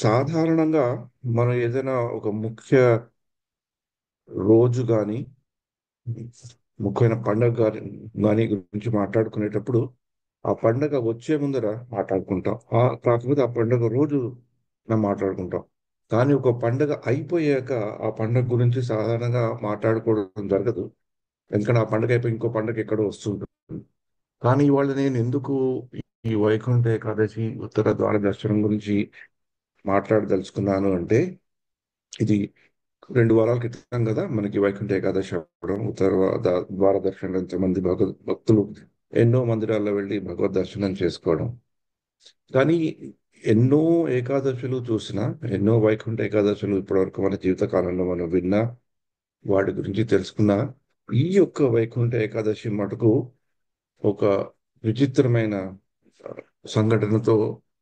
సాధారణంగా మనం ఏదైనా ఒక ముఖ్య రోజు కానీ ముఖ్యమైన పండుగ గాని గురించి మాట్లాడుకునేటప్పుడు ఆ పండుగ వచ్చే ముందర మాట్లాడుకుంటాం. కాకపోతే ఆ పండుగ రోజు మనం మాట్లాడుకుంటాం. కానీ ఒక పండుగ అయిపోయాక ఆ పండుగ గురించి సాధారణంగా మాట్లాడుకోవడం జరగదు. ఎందుకంటే ఆ పండుగ అయిపోయి ఇంకో పండుగ ఎక్కడో వస్తుంటుంది. కానీ ఇవాళ నేను ఎందుకు ఈ వైకుంఠ ఏకాదశి ఉత్తర ద్వార దర్శనం గురించి మాట్లాడదలుచుకున్నాను అంటే, ఇది 2 వారాల క్రితం కదా మనకి వైకుంఠ ఏకాదశి అవ్వడం, ద్వార దర్శనం మంది భక్తులు ఎన్నో మందిరాల్లో వెళ్ళి భగవద్ దర్శనం చేసుకోవడం. కానీ ఎన్నో ఏకాదశులు చూసినా, ఎన్నో వైకుంఠ ఏకాదశులు ఇప్పటివరకు మన జీవిత కాలంలో మనం విన్నా, వాటి గురించి తెలుసుకున్నా, ఈ యొక్క వైకుంఠ ఏకాదశి మటుకు ఒక విచిత్రమైన ఆ, సంఘటనతో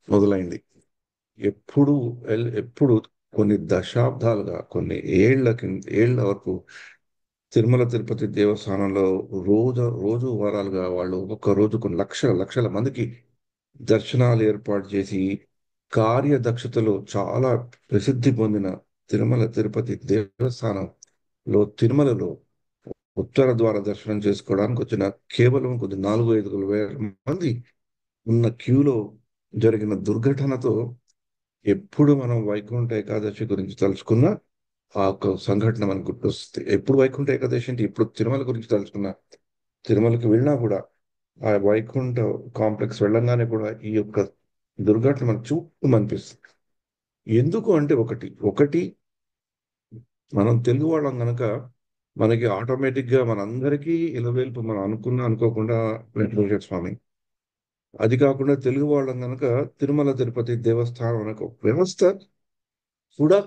మొదలైంది. ఎప్పుడు ఎప్పుడు కొన్ని దశాబ్దాలుగా, కొన్ని ఏళ్ల వరకు తిరుమల తిరుపతి దేవస్థానంలో రోజు వారాలుగా వాళ్ళు ఒక్క రోజు కొన్ని లక్షల లక్షల మందికి దర్శనాలు ఏర్పాటు చేసి కార్యదక్షతలో చాలా ప్రసిద్ధి పొందిన తిరుమల తిరుపతి దేవస్థానంలో తిరుమలలో ఉత్తర ద్వార దర్శనం చేసుకోవడానికి వచ్చిన కేవలం కొద్ది 4-5 వేల మంది ఉన్న క్యూలో జరిగిన దుర్ఘటనతో ఎప్పుడు మనం వైకుంఠ ఏకాదశి గురించి తలుచుకున్నా ఆ ఒక సంఘటన మనకు గుర్తొస్తుంది. ఎప్పుడు వైకుంఠ ఏకాదశి అంటే ఇప్పుడు తిరుమల గురించి తలుచుకున్నా, తిరుమలకి వెళ్ళినా కూడా ఆ వైకుంఠ కాంప్లెక్స్ వెళ్ళంగానే కూడా ఈ యొక్క దుర్ఘటన మనకు చూపు అనిపిస్తుంది. ఎందుకు అంటే ఒకటి ఒకటి మనం తెలుగు వాళ్ళం గనక మనకి ఆటోమేటిక్ గా మనందరికీ ఇలవేల్పు మనం అనుకున్నా అనుకోకుండా వెంకటేశ్వర స్వామి. అది కాకుండా తెలుగు వాళ్ళం గనక తిరుమల తిరుపతి దేవస్థానం అనే ఒక వ్యవస్థ కూడా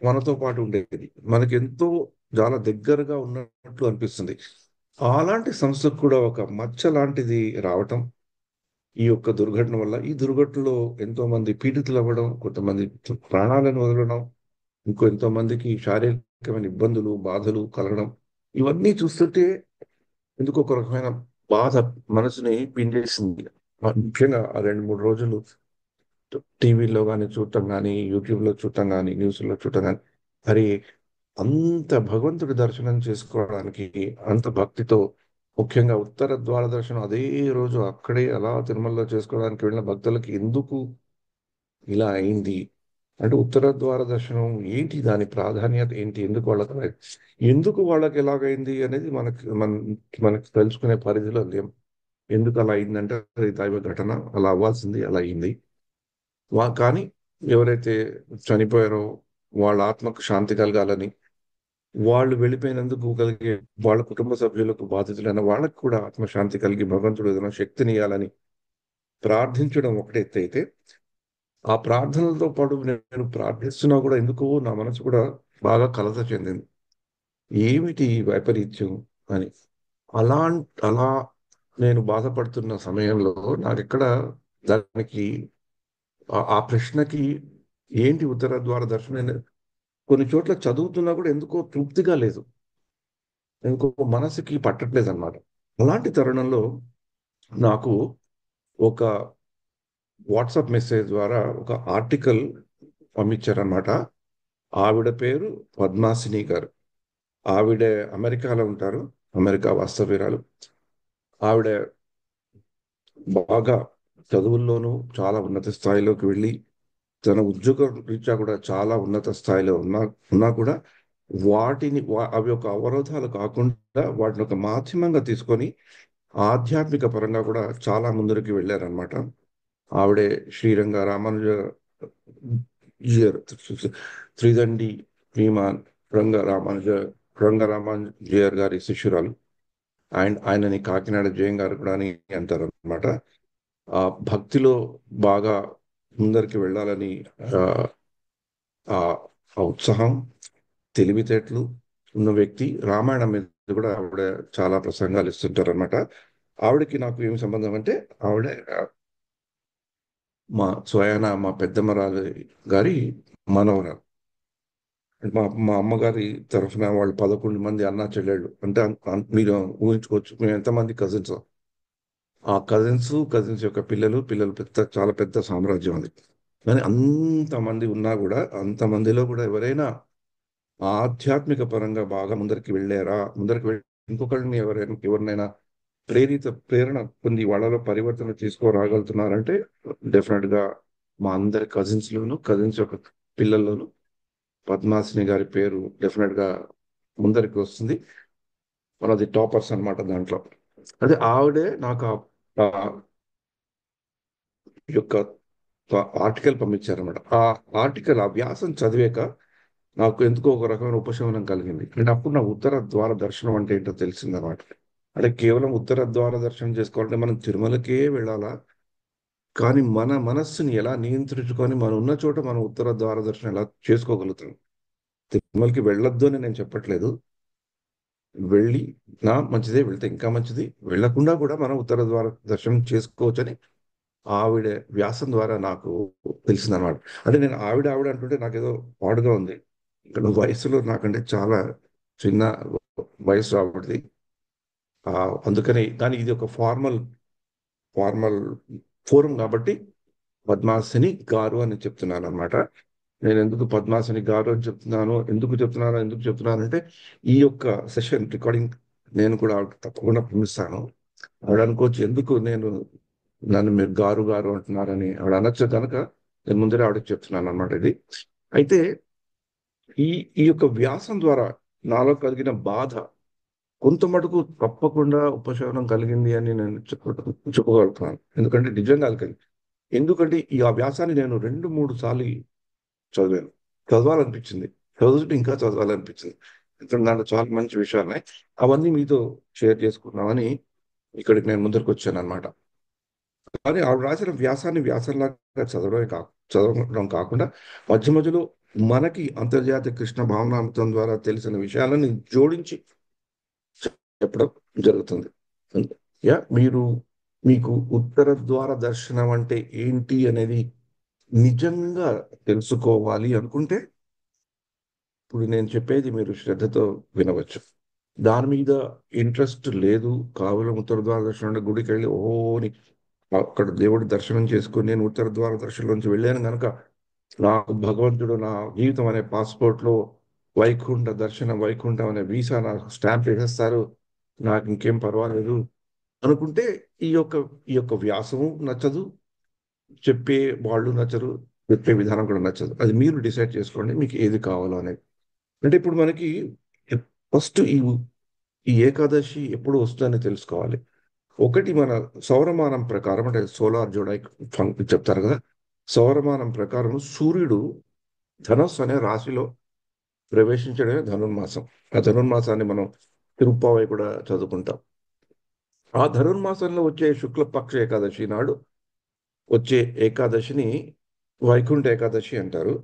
మనతో పాటు ఉండేది. మనకి ఎంతో చాలా దగ్గరగా ఉన్నట్లు అనిపిస్తుంది. అలాంటి సంస్థకు కూడా ఒక మచ్చ లాంటిది రావటం ఈ యొక్క దుర్ఘటన వల్ల. ఈ దుర్ఘటనలో ఎంతో మంది పీడితులు అవ్వడం, కొంతమంది ప్రాణాలను వదలడం, ఎంతో మందికి శారీరకమైన ఇబ్బందులు, బాధలు కలగడం, ఇవన్నీ చూస్తుంటే ఎందుకు ఒక రకమైన బాధ మనసుని పిండేసింది. ముఖ్యంగా ఆ 2-3 రోజులు టీవీలో కానీ చూడటం కానీ, యూట్యూబ్లో చూడటం కానీ, న్యూస్లో చూడటం కానీ, మరి అంత భగవంతుడి దర్శనం చేసుకోవడానికి అంత భక్తితో, ముఖ్యంగా ఉత్తర ద్వార దర్శనం అదే రోజు అక్కడే అలా తిరుమలలో చేసుకోవడానికి వెళ్ళిన భక్తులకి ఎందుకు ఇలా అయింది అంటే, ఉత్తర ద్వార దర్శనం ఏంటి, దాని ప్రాధాన్యత ఏంటి, ఎందుకు వాళ్ళకి ఎలాగైంది అనేది మనకి తెలుసుకునే పరిధిలో లేం. ఎందుకు అలా అయిందంటే అది దైవ ఘటన, అలా అవ్వాల్సింది అలా అయింది. కానీ ఎవరైతే చనిపోయారో వాళ్ళ ఆత్మకు శాంతి కలగాలని, వాళ్ళు వెళ్ళిపోయినందుకు కలిగే వాళ్ళ కుటుంబ సభ్యులకు బాధితులైన వాళ్ళకి కూడా ఆత్మశాంతి కలిగి భగవంతుడు ఏదైనా శక్తిని ఇవ్వాలని ప్రార్థించడం ఒకటి ఎత్తు అయితే, ఆ ప్రార్థనలతో పాటు నేను ప్రార్థిస్తున్నా కూడా ఎందుకో నా మనసు కూడా బాగా కలత చెందింది. ఏమిటి ఈ వైపరీత్యం అని. అలా అలా నేను బాధపడుతున్న సమయంలో నాకెక్కడ దానికి ఆ ప్రశ్నకి ఏంటి ఉత్తర ద్వార దర్శనం కొన్ని చోట్ల చదువుతున్నా కూడా ఎందుకో తృప్తిగా లేదు. ఎందుకో మనసుకి పట్టట్లేదు అనమాట. అలాంటి తరుణంలో నాకు ఒక వాట్సాప్ మెసేజ్ ద్వారా ఒక ఆర్టికల్ పంపించారనమాట. ఆవిడ పేరు పద్మాసిని గారు. ఆవిడ అమెరికాలో ఉంటారు. అమెరికా వాస్తవ్యురాలు. ఆవిడ బాగా చదువుల్లోనూ చాలా ఉన్నత స్థాయిలోకి వెళ్ళి, తన ఉద్యోగ రీత్యా కూడా చాలా ఉన్నత స్థాయిలో ఉన్నా కూడా అవి ఒక అవరోధాలు కాకుండా వాటిని ఒక మాధ్యమంగా తీసుకొని ఆధ్యాత్మిక పరంగా కూడా చాలా ముందరికి వెళ్ళారనమాట. ఆవిడే శ్రీరంగ రామానుజ జియర్ త్రిదండి శ్రీమాన్ రంగ రామానుజ రంగ రామానుజయర్ గారి శిష్యురాలు. ఆయనని కాకినాడ జయం గారు కూడా అని అంటారు అనమాట. ఆ భక్తిలో బాగా ముందరికి వెళ్ళాలని ఆ ఆ ఆ ఉత్సాహం, తెలివితేటలు ఉన్న వ్యక్తి. రామాయణం మీద కూడా ఆవిడ చాలా ప్రసంగాలు ఇస్తుంటారు అనమాట. ఆవిడకి నాకు ఏమి సంబంధం అంటే, ఆవిడ మా పెద్దమ్మరాలు గారి మనవరాలు. మా అమ్మగారి తరఫున వాళ్ళు 11 మంది అన్నా చెల్లెళ్ళు. అంటే మీరు ఊహించుకోవచ్చు మేము ఎంతమంది కజిన్స్. ఆ కజిన్స్ యొక్క పిల్లలు చాలా పెద్ద సామ్రాజ్యం అది. కానీ అంతమంది ఉన్నా కూడా, అంతమందిలో కూడా ఎవరైనా ఆధ్యాత్మిక పరంగా బాగా ముందరికి వెళ్ళారా, ముందరికి వెళ్ళి ఇంకొకరిని ఎవరినైనా ప్రేరణ పొంది వాళ్ళలో పరివర్తన తీసుకురాగలుగుతున్నారంటే డెఫినెట్ గా మా అందరి కజిన్స్ యొక్క పిల్లల్లోనూ పద్మాసిని గారి పేరు డెఫినెట్ గా ముందరికి వస్తుంది. మనది టాపర్స్ అన్నమాట దాంట్లో. అదే ఆవిడే నాకు ఆ యొక్క ఆర్టికల్ పంపించారన్నమాట. ఆ ఆర్టికల్, ఆ వ్యాసం చదివాక నాకు ఎందుకో ఒక రకమైన ఉపశమనం కలిగింది. అంటే అప్పుడు నా ఉత్తర ద్వార దర్శనం అంటే ఏంటో తెలిసిందన్నమాట. అంటే కేవలం ఉత్తర ద్వార దర్శనం చేసుకోవాలంటే మనం తిరుమలకే వెళ్ళాలా? కానీ మన మనస్సుని ఎలా నియంత్రించుకొని మనం ఉన్న చోట మనం ఉత్తర ద్వార దర్శనం ఎలా చేసుకోగలుగుతాం? తిరుమలకి వెళ్ళొద్దు అని నేను చెప్పట్లేదు. వెళ్ళి నా మంచిదే, వెళ్తే ఇంకా మంచిది. వెళ్ళకుండా కూడా మనం ఉత్తర ద్వార దర్శనం చేసుకోవచ్చని ఆవిడ వ్యాసం ద్వారా నాకు తెలిసిందనమాట. అంటే నేను ఆవిడ ఆవిడ అంటుంటే నాకేదో పాడుగా ఉంది. ఇక్కడ వయసులో నాకంటే చాలా చిన్న వయసు ఆవిడది. అందుకని కానీ ఇది ఒక ఫార్మల్ ఫోరం కాబట్టి పద్మాసిని గారు అని చెప్తున్నాను అనమాట. నేను ఎందుకు పద్మాసిని గారు అని చెప్తున్నాను, ఎందుకు చెప్తున్నాను అంటే ఈ యొక్క సెషన్ రికార్డింగ్ నేను కూడా ఆవిడకి తప్పకుండా పంపిస్తాను. ఆవిడ అనుకోవచ్చు ఎందుకు నన్ను మీరు గారు గారు అంటున్నారని ఆవిడ అనొచ్చు కనుక నేను ముందరే ఆవిడకి చెప్తున్నాను అనమాట ఇది. అయితే ఈ ఈ యొక్క వ్యాసం ద్వారా నాలో కలిగిన బాధ కొంత మటుకు తప్పకుండా ఉపశమనం కలిగింది అని నేను చెప్పగలుగుతున్నాను. ఎందుకంటే నిజంగా కలిగింది. ఎందుకంటే ఆ వ్యాసాన్ని నేను 2, 3 సార్లు చదివాను. చదవాలనిపించింది. చదువుతుంటే ఇంకా చదవాలనిపించింది. ఎందుకంటే దాంట్లో చాలా మంచి విషయాలు ఉన్నాయి. అవన్నీ మీతో షేర్ చేసుకుందామని ఇక్కడికి నేను ముందరికి వచ్చాను అనమాట. కానీ ఆవిడ రాసిన వ్యాసాన్ని వ్యాసంలాగా చదవడం కాకుండా మధ్య మధ్యలో మనకి అంతర్జాతీయ కృష్ణ భావనామృతం ద్వారా తెలిసిన విషయాలను జోడించి చెప్పడం జరుగుతుంది. మీరు మీకు ఉత్తర ద్వార దర్శనం అంటే ఏంటి అనేది నిజంగా తెలుసుకోవాలి అనుకుంటే ఇప్పుడు నేను చెప్పేది మీరు శ్రద్ధతో వినవచ్చు. దాని మీద ఇంట్రెస్ట్ లేదు, కేవలం ఉత్తర ద్వార దర్శనం అంటే గుడికి వెళ్ళి ఓని అక్కడ దేవుడి దర్శనం చేసుకుని నేను ఉత్తర ద్వార దర్శనంలోంచి వెళ్ళాను కనుక నాకు భగవంతుడు నా జీవితం అనే పాస్పోర్ట్ లో వైకుంఠం అనే వీసా నాకు స్టాంప్ వేసేస్తారు, నాకు ఇంకేం పర్వాలేదు అనుకుంటే ఈ యొక్క వ్యాసము నచ్చదు, చెప్పే వాళ్ళు నచ్చరు, చెప్పే విధానం కూడా నచ్చదు. అది మీరు డిసైడ్ చేసుకోండి మీకు ఏది కావాలో అనేది. అంటే ఇప్పుడు మనకి ఫస్ట్ ఈ ఏకాదశి ఎప్పుడు వస్తుందని తెలుసుకోవాలి. ఒకటి మన సౌరమానం ప్రకారం అంటే సోలార్ జోడై చెప్తారు కదా. సౌరమానం ప్రకారం సూర్యుడు ధనస్సు అనే రాశిలో ప్రవేశించడమే ధనుర్మాసం. ఆ ధనుర్మాసాన్ని మనం తిరుప్పావై కూడా చదువుకుంటాం. ఆ ధనుర్మాసంలో వచ్చే శుక్లపక్ష ఏకాదశి నాడు వచ్చే ఏకాదశిని వైకుంఠ ఏకాదశి అంటారు.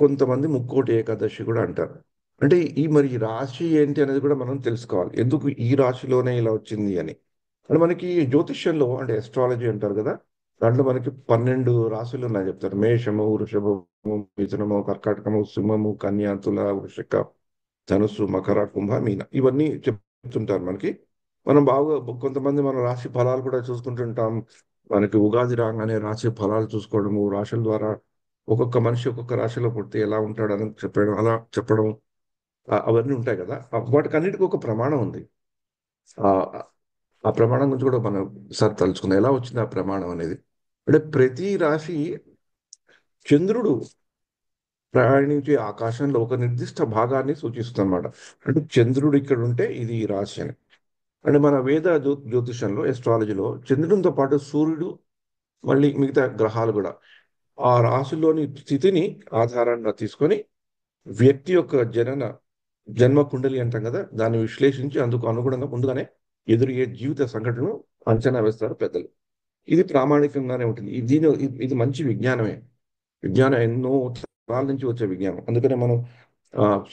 కొంతమంది ముక్కోటి ఏకాదశి కూడా అంటారు. అంటే ఈ రాశి ఏంటి అనేది కూడా మనం తెలుసుకోవాలి. ఎందుకు ఈ రాశిలోనే ఇలా వచ్చింది అని. అంటే మనకి జ్యోతిష్యంలో అంటే ఎస్ట్రాలజీ అంటారు కదా. దాంట్లో మనకి 12 రాశులు ఉన్నాయి చెప్తారు. మేషము, వృషభము, మిథునము, కర్కాటకము, సింహము, కన్య, తుల, వృషిక, ధనుస్సు, మకర, కుంభ, మీన ఇవన్నీ చెప్తుంటారు మనకి. మనం బాగా కొంతమంది మన రాశి ఫలాలు కూడా చూసుకుంటుంటాం. మనకి ఉగాది రాగానే రాశి ఫలాలు చూసుకోవడము, రాశుల ద్వారా ఒక్కొక్క మనిషి ఒక్కొక్క రాశిలో పుడితే ఎలా ఉంటాడని చెప్పడం, అలా చెప్పడం అవన్నీ ఉంటాయి కదా. వాటికన్నిటికీ ఒక ప్రమాణం ఉంది. ఆ ఆ ప్రమాణం గురించి కూడా మనం సార్ తలుచుకుందాం. ఎలా వచ్చింది ఆ ప్రమాణం అనేది. అంటే ప్రతి రాశి చంద్రుడు ప్రయాణించే ఆకాశంలో ఒక నిర్దిష్ట భాగాన్ని సూచిస్తుంది అనమాట. అంటే చంద్రుడు ఇక్కడ ఉంటే ఇది ఈ రాశి అని. అంటే మన వేద జ్యోతిషంలో ఎస్ట్రాలజీలో చంద్రునితో పాటు సూర్యుడు మళ్ళీ మిగతా గ్రహాలు కూడా ఆ రాశిలోని స్థితిని ఆధారంగా తీసుకొని వ్యక్తి యొక్క జన్మ కుండలి అంటాం కదా, దాన్ని విశ్లేషించి అందుకు అనుగుణంగా ముందుగానే ఎదురయ్యే జీవిత సంఘటనను అంచనా వేస్తారు పెద్దలు. ఇది ప్రామాణికంగానే ఉంటుంది. ఇది మంచి విజ్ఞానమే. విజ్ఞానం ఎన్నో తరాల నుంచి వచ్చే విజ్ఞానం. అందుకనే మనం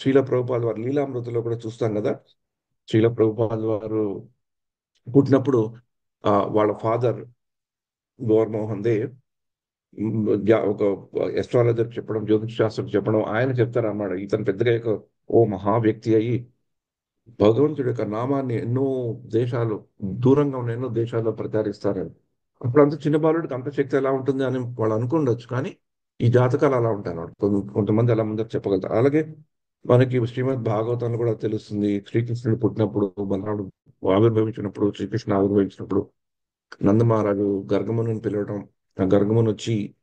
శ్రీల ప్రభుపాల్ వారు లీలామృతిలో కూడా చూస్తాం కదా. శ్రీల ప్రభుపాల్ వారు పుట్టినప్పుడు వాళ్ళ ఫాదర్ గోర్మోహన్ దే ఒక ఎస్ట్రాలజర్ చెప్పడం, జ్యోతిష్ శాస్త్రం చెప్పడం, ఆయన చెప్తారన్నమాట. ఇతను పెద్దగా ఓ మహా వ్యక్తి అయ్యి భగవంతుడి యొక్క నామాన్ని ఎన్నో దేశాలు, దూరంగా ఉన్న ఎన్నో దేశాల్లో ప్రచారిస్తారని. అప్పుడు అంత చిన్న బాలుడికి అంత శక్తి ఎలా ఉంటుంది అని వాళ్ళు అనుకుండొచ్చు. కానీ ఈ జాతకాలు అలా ఉంటాయి అన్నమాట. కొంతమంది అలా ముందర చెప్పగలుగుతారు. అలాగే మనకి శ్రీమద్ భాగవతంలో కూడా తెలుస్తుంది. శ్రీకృష్ణుడు పుట్టినప్పుడు, బలరాముడు ఆవిర్భవించినప్పుడు, శ్రీకృష్ణ ఆవిర్భవించినప్పుడు నందమహారాజు గర్గముని పిలవడం, ఆ గర్గముని వచ్చి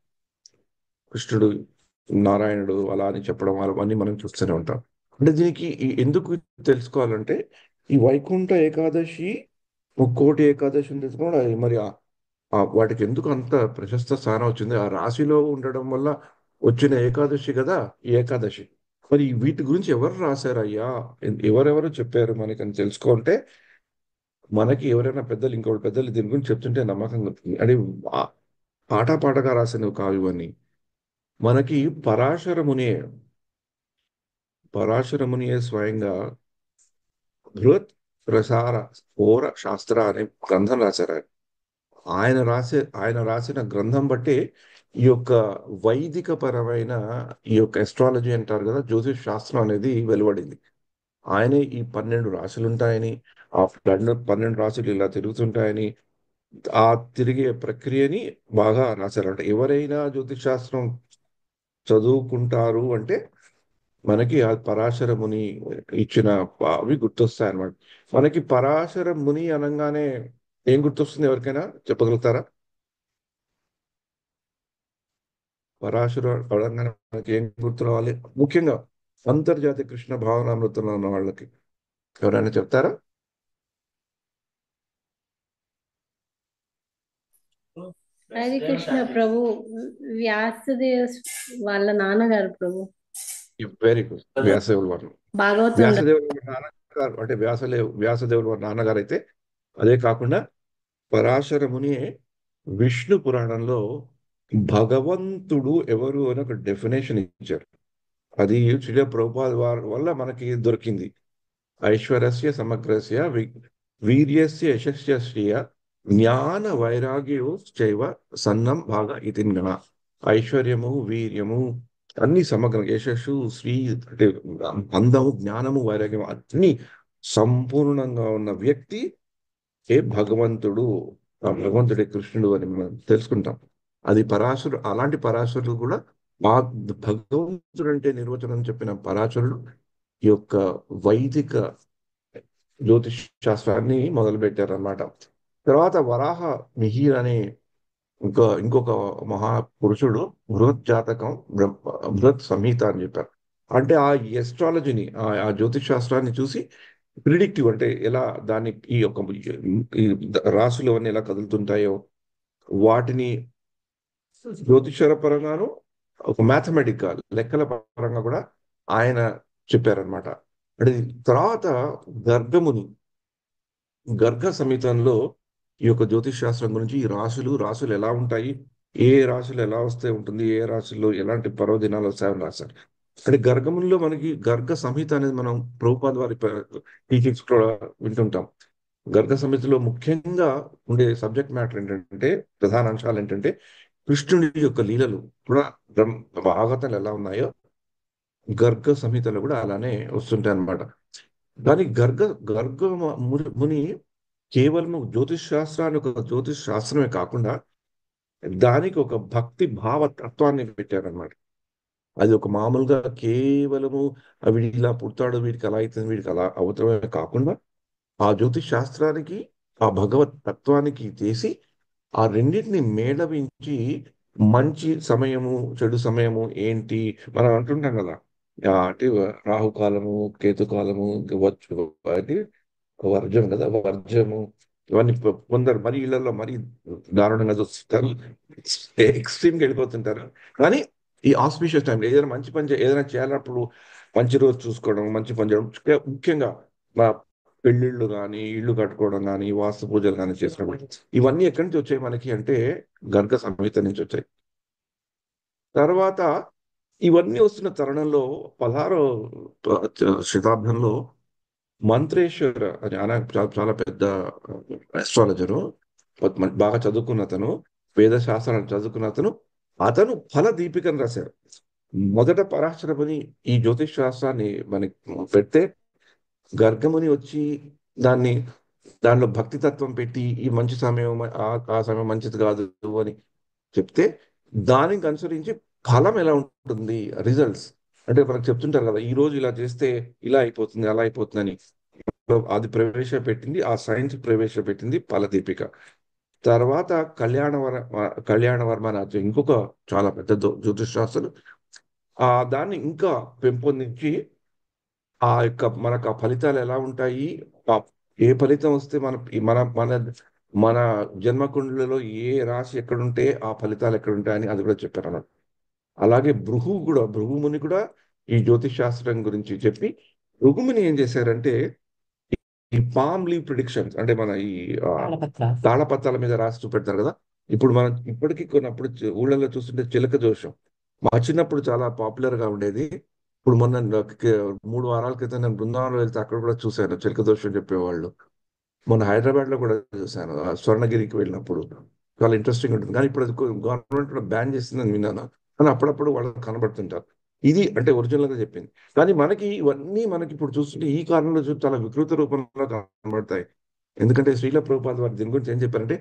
కృష్ణుడు నారాయణుడు అలా అని చెప్పడం అవన్నీ మనం చూస్తూనే ఉంటాం. అంటే దీనికి ఎందుకు తెలుసుకోవాలంటే ఈ వైకుంఠ ఏకాదశి, ముక్కోటి ఏకాదశి అని తెలుసుకోవడం మరి వాటికి ఎందుకు అంత ప్రశస్త స్థానం వచ్చింది? ఆ రాశిలో ఉండడం వల్ల వచ్చిన ఏకాదశి కదా ఈ ఏకాదశి. మరి వీటి గురించి ఎవరు రాశారు అయ్యా? ఎవరెవరు చెప్పారు మనకని తెలుసుకుంటే, మనకి ఎవరైనా పెద్దలు, ఇంకొకటి పెద్దలు దీని గురించి చెప్తుంటే నమ్మకంగా ఉంటుంది. అంటే ఆ- పాటగా రాసినవి కావు ఇవన్నీ. మనకి పరాశర మునియే స్వయంగా బృహత్ ప్రసార ఘోర శాస్త్ర అనే గ్రంథం రాశారు ఆయన. ఆయన రాసిన గ్రంథం బట్టి ఈ యొక్క వైదిక పరమైన ఈ యొక్క ఎస్ట్రాలజీ అంటారు కదా, జ్యోతిష్ శాస్త్రం అనేది వెలువడింది. ఆయనే ఈ 12 రాశులు ఉంటాయని, ఆ 12 రాశులు ఇలా తిరుగుతుంటాయని, ఆ తిరిగే ప్రక్రియని బాగా రాశారంట. ఎవరైనా జ్యోతిష్ శాస్త్రం చదువుకుంటారు అంటే మనకి ఆ పరాశర ముని ఇచ్చిన అవి గుర్తొస్తాయి అన్నమాట. మనకి పరాశర ముని అనగానే ఏం గుర్తొస్తుంది? ఎవరికైనా చెప్పగలుగుతారా? పరాశర అనగానే మనకి ఏం గుర్తు రావాలి? ముఖ్యంగా అంతర్జాతీయ కృష్ణ భావనామృతంలో ఉన్న వాళ్ళకి ఎవరైనా చెప్తారా? హరి కృష్ణ ప్రభు, వ్యాసదేవ్ వాళ్ళ నాన్నగారు ప్రభు. Very good. వ్యాసదేవుల వారు. భాగవతంలో. వ్యాసదేవుల వారి నాన్నగారు అంటే వ్యాసదేవుల వారి నాన్నగారు అయితే, అదే కాకుండా పరాశర ముని విష్ణు పురాణంలో భగవంతుడు ఎవరు అని ఒక డెఫినేషన్ ఇచ్చారు. అది శ్రీల ప్రభుపాద వారి వల్ల మనకి దొరికింది. ఐశ్వర్యస్య సమగ్రస్య వీర్యస్య యశస్య శ్రియ జ్ఞాన వైరాగ్యో చైవ సన్నం భాగ ఇతింగణ. ఐశ్వర్యము, వీర్యము అన్ని సమగ్రం, యశస్సు, శ్రీ అంటే అందము, జ్ఞానము, వైరాగ్యం అన్ని సంపూర్ణంగా ఉన్న వ్యక్తి భగవంతుడు. ఆ భగవంతుడే కృష్ణుడు అని మనం తెలుసుకుంటాం. అది పరాశరుడు. అలాంటి పరాశరుడు కూడా ఆ భగవంతుడు అంటే నిర్వచనం చెప్పిన పరాశరుడు ఈ యొక్క వైదిక జ్యోతిష్ శాస్త్రాన్ని మొదలు పెట్టారన్నమాట. తర్వాత వరాహ మిహిర్ అనే ఇంకొక మహాపురుషుడు బృహత్ జాతకం, బృహత్ సంహిత అని చెప్పారు. అంటే ఆ ఎస్ట్రాలజీని, ఆ జ్యోతిష్ శాస్త్రాన్ని చూసి ప్రిడిక్టివ్ అంటే ఎలా దాన్ని ఈ యొక్క ఈ రాశులు అవన్నీ ఎలా కదులుతుంటాయో వాటిని జ్యోతిషర పరంగాను, ఒక మ్యాథమెటికల్ లెక్కల పరంగా కూడా ఆయన చెప్పారనమాట. అంటే తర్వాత గర్గముని గర్గ సంహితంలో ఈ యొక్క జ్యోతిష్ శాస్త్రం గురించి, ఈ రాశులు ఎలా ఉంటాయి, ఏ రాశులు ఎలా వస్తే ఉంటుంది, ఏ రాశుల్లో ఎలాంటి పర్వదినాలు వస్తాయని రాశారు. అంటే గర్గమునిలో మనకి గర్గ సంహిత అనేది మనం ప్రభుపాద వారి టీచింగ్స్ కూడా వింటుంటాం. గర్గ సంహితలో ముఖ్యంగా ఉండే సబ్జెక్ట్ మ్యాటర్ ఏంటంటే, ప్రధాన అంశాలు ఏంటంటే కృష్ణుడి యొక్క లీలలు కూడా భాగవతాలు ఎలా ఉన్నాయో గర్గ సంహితలో కూడా అలానే వస్తుంటాయి అన్నమాట. కానీ గర్గ ముని కేవలం జ్యోతిష్ శాస్త్రాన్ని ఒక జ్యోతిష్ శాస్త్రమే కాకుండా దానికి ఒక భక్తి భావ తత్వాన్ని పెట్టారనమాట. అది ఒక మామూలుగా కేవలము వీడి ఇలా పుడతాడు, వీడికి అలా అవుతుంది, వీడికి అలా అవుతామే కాకుండా ఆ జ్యోతిష్ శాస్త్రానికి, ఆ భగవత్ తత్వానికి చేసి ఆ రెండింటిని మేళవించి మంచి సమయము, చెడు సమయము ఏంటి మనం అంటుంటాం కదా. అంటే రాహుకాలము, కేతుకాలము, అంటే వర్జం కదా, వర్జము ఇవన్నీ కొందరు మరి ఇళ్లలో మరీ దారుణంగా చూస్తుంటారు, ఎక్స్ట్రీమ్కి వెళ్ళిపోతుంటారు. కానీ ఈ ఆస్పిషియస్ టైం ఏదైనా మంచి పని ఏదైనా చేయాలన్నప్పుడు మంచి రోజు చూసుకోవడం, మంచి పని చేయడం, ముఖ్యంగా మా పెళ్ళిళ్ళు కానీ, ఇళ్ళు కట్టుకోవడం కానీ, వాస్తు పూజలు కానీ చేసుకోవడం, ఇవన్నీ ఎక్కడి నుంచి వచ్చాయి మనకి అంటే గర్గ సంహిత నుంచి వచ్చాయి. తర్వాత ఇవన్నీ వస్తున్న తరుణంలో 16వ శతాబ్దంలో మంత్రేశ్వర్ అని చాలా పెద్ద అస్ట్రాలజరు, బాగా చదువుకున్న అతను, వేద శాస్త్రాలను చదువుకున్న అతను, అతను ఫల దీపికను రాశారు. మొదట పరాశరముని ఈ జ్యోతిష్ శాస్త్రాన్ని మనకి పెడితే గర్గముని వచ్చి దాన్ని దానిలో భక్తి తత్వం పెట్టి ఈ మంచి సమయం ఆ సమయం మంచిది కాదు అని చెప్తే దానికి అనుసరించి ఫలం ఎలా ఉంటుంది, రిజల్ట్స్. అంటే మనకు చెప్తుంటారు కదా, ఈ రోజు ఇలా చేస్తే ఇలా అయిపోతుంది అలా అయిపోతుంది అని. అది ప్రవేశపెట్టింది, ఆ సైన్స్ ప్రవేశపెట్టింది ఫలదీపిక. తర్వాత కళ్యాణవర్మ అని ఇంకొక చాలా పెద్ద జ్యోతిష్ శాస్త్రులు దాన్ని ఇంకా పెంపొందించి మనకు ఆ ఫలితాలు ఎలా ఉంటాయి, ఆ ఏ ఫలితం వస్తే మన మన మన జన్మకుండలలో ఏ రాశి ఎక్కడుంటే ఆ ఫలితాలు ఎక్కడుంటాయని అది కూడా చెప్పారు అన్నమాట. అలాగే భృగుముని కూడా ఈ జ్యోతిష్ శాస్త్రం గురించి చెప్పి, భృగుముని ఏం చేశారంటే ఈ పామ్ లీవ్ ప్రిడిక్షన్స్ అంటే మన ఈ తాళపత్రాల మీద రాసి చూపెడతారు కదా. ఇప్పుడు మనం ఇప్పటికీ కొన్నప్పుడు ఊళ్ళలో చూస్తుంటే చిలక జోషం మా చిన్నప్పుడు చాలా పాపులర్ గా ఉండేది. ఇప్పుడు మొన్న 3 వారాల క్రితం నేను బృందావనం వెళ్తే అక్కడ కూడా చూశాను చిలక దోషం చెప్పేవాళ్ళు. మొన్న హైదరాబాద్ లో కూడా చూశాను, ఆ స్వర్ణగిరికి వెళ్ళినప్పుడు. చాలా ఇంట్రెస్టింగ్ ఉంటుంది, కానీ ఇప్పుడు అది గవర్నమెంట్ కూడా బ్యాన్ చేసిందని విన్నాను. కానీ అప్పుడప్పుడు వాళ్ళు కనబడుతుంటారు. ఇది అంటే ఒరిజినల్ గా చెప్పింది. కానీ మనకి ఇవన్నీ మనకి ఇప్పుడు చూస్తుంటే ఈ కాలంలో చాలా వికృత రూపంలో కనబడతాయి. ఎందుకంటే శ్రీల ప్రభుపాద వారు దీని గురించి ఏం చెప్పారంటే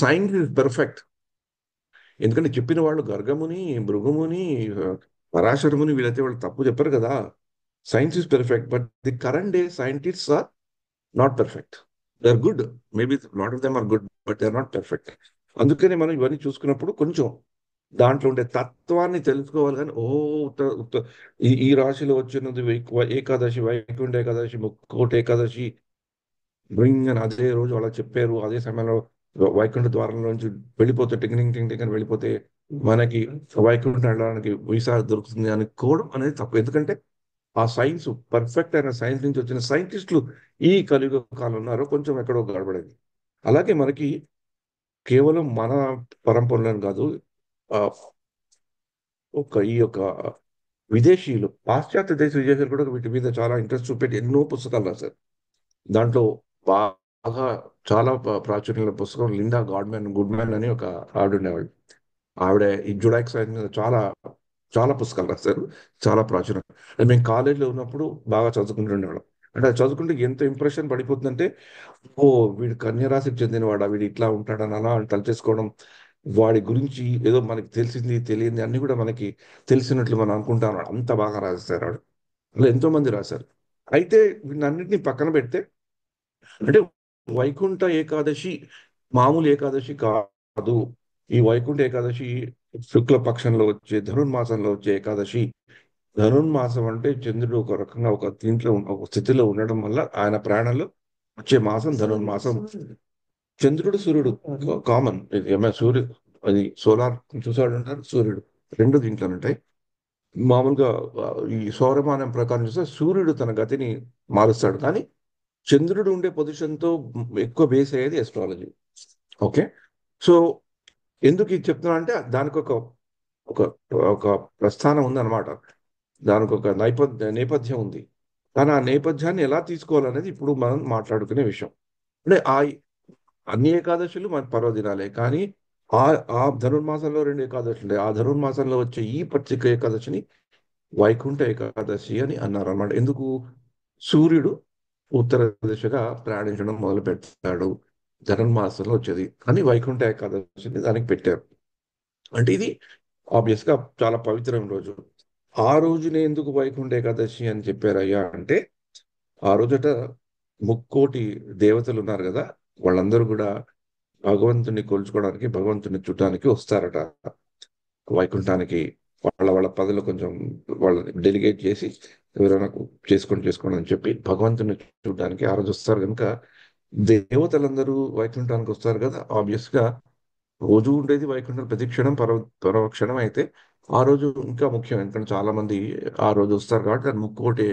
సైన్స్ ఇస్ పెర్ఫెక్ట్. ఎందుకంటే చెప్పిన వాళ్ళు గర్గముని, భృగుముని, పరాశరముని వీళ్ళైతే వాళ్ళు తప్పు చెప్పారు కదా. Science is perfect but the current day scientists are not perfect. They are good, maybe lot of them are good but they are not perfect. అందుకనే మనం ఇవన్నీ చూసుకున్నప్పుడు కొంచెం దాంట్లో ఉండే తత్వాన్ని తెలుసుకోవాలి. కానీ ఈ ఈ రాశిలో వచ్చినది ఏకాదశి, వైకుంఠ ఏకాదశి, ముక్కోటి ఏకాదశి, బ్రింగ్ అని అదే రోజు అలా చెప్పారు, అదే సమయంలో వైకుంఠ ద్వారంలో నుంచి వెళ్ళిపోతే టింగ్ టింగ్ టింగ్ టింగ్ అని వెళ్ళిపోతే మనకి వైకుంఠం వెళ్ళడానికి వీసా దొరుకుతుంది అనుకోవడం అనేది తప్పు. ఎందుకంటే ఆ సైన్స్, పర్ఫెక్ట్ అయిన సైన్స్ నుంచి వచ్చిన సైంటిస్టులు ఈ కలియుగ కాలం ఉన్నారు, కొంచెం ఎక్కడో గడబడేది. అలాగే మనకి కేవలం మన పరంపరలోనే కాదు, ఆ, ఈ యొక్క విదేశీయులు, పాశ్చాత్య దేశ విదేశీయులు కూడా వీటి మీద చాలా ఇంట్రెస్ట్ చూపెట్టి ఎన్నో పుస్తకాలు రాశారు. దాంట్లో బాగా చాలా ప్రాచుర్యంలో పుస్తకం లిండా గుడ్ మ్యాన్ అని ఒక ఆవిడ ఉండేవాళ్ళు. ఆవిడ ఈ జుడాయిక్ సైన్స్ మీద చాలా చాలా పుస్తకాలు రాశారు, చాలా ప్రాచుర్యం. అది మేము కాలేజీలో ఉన్నప్పుడు బాగా చదువుకుంటుండేవాళ్ళం. అంటే అది చదువుకుంటే ఎంత ఇంప్రెషన్ పడిపోతుందంటే, ఓ వీడు కన్య రాశికి చెందినవాడా, వీడు ఇట్లా ఉంటాడని అలా అని తలచేసుకోవడం. వాడి గురించి ఏదో మనకి తెలిసింది తెలియంది అన్ని కూడా మనకి తెలిసినట్లు మనం అనుకుంటాం. అంత బాగా రాశారు ఆవిడ. అలా ఎంతో మంది రాశారు. అయితే వీళ్ళన్నింటినీ పక్కన పెడితే, అంటే వైకుంఠ ఏకాదశి మామూలు ఏకాదశి కాదు. ఈ వైకుంఠ ఏకాదశి శుక్ల పక్షంలో వచ్చే ధనుర్మాసంలో వచ్చే ఏకాదశి. ధనుర్మాసం అంటే చంద్రుడు ఒక రకంగా ఒక దీంట్లో ఒక స్థితిలో ఉండడం వల్ల ఆయన ప్రాణంలో వచ్చే మాసం ధనుర్మాసం. చంద్రుడు సూర్యుడు కామన్, ఇది ఏమైనా సూర్యుడు అది సోలార్ చూసాడు అంటారు, సూర్యుడు రెండు దీంట్లో ఉంటాయి. మామూలుగా ఈ సౌరమానం ప్రకారం చూస్తే సూర్యుడు తన గతిని మారుస్తాడు, కానీ చంద్రుడు ఉండే పొజిషన్తో ఎక్కువ బేస్ అయ్యేది ఎస్ట్రాలజీ. ఓకే. సో ఎందుకు ఇది చెప్తున్నా అంటే దానికి ఒక ఒక ఒక ప్రస్థానం ఉందన్నమాట. దానికి ఒక నేపథ్యం ఉంది. కానీ ఆ నేపథ్యాన్ని ఎలా తీసుకోవాలనేది ఇప్పుడు మనం మాట్లాడుకునే విషయం. అంటే అన్ని ఏకాదశులు మన పర్వదినాలే, కానీ ఆ ఆ ధనుర్మాసంలో 2 ఏకాదశులు ఉంటాయి. ఆ ధనుర్మాసంలో వచ్చే ఈ ప్రత్యేక ఏకాదశిని వైకుంఠ ఏకాదశి అని అన్నారు అన్నమాట. ఎందుకు? సూర్యుడు ఉత్తర దిశగా ప్రయాణించడం మొదలు పెడతాడు ధనుర్మాసంలో వచ్చేది అని వైకుంఠ ఏకాదశిని దానికి పెట్టారు. అంటే ఇది ఆబ్వియస్ గా చాలా పవిత్రమైన రోజు. ఆ రోజునే ఎందుకు వైకుంఠ ఏకాదశి అని చెప్పారయ్యా అంటే, ఆ రోజట ముక్కోటి దేవతలు ఉన్నారు కదా, వాళ్ళందరూ కూడా భగవంతుని కొలుచుకోవడానికి, భగవంతుని చుట్టానికి వస్తారట వైకుంఠానికి. వాళ్ళ వాళ్ళ పదవులు కొంచెం వాళ్ళు డెలిగేట్ చేసి ఎవరైనా చేసుకోండి అని చెప్పి భగవంతుని చూడడానికి ఆ రోజు వస్తారు కనుక దేవతలందరూ వైకుంఠానికి వస్తారు కదా. ఆబ్వియస్ గా రోజు ఉండేది వైకుంఠం ప్రతి క్షణం పరమక్షణం అయితే ఆ రోజు ఇంకా ముఖ్యం, ఎందుకంటే చాలా మంది ఆ రోజు వస్తారు కాబట్టి దాన్ని ముక్కోటి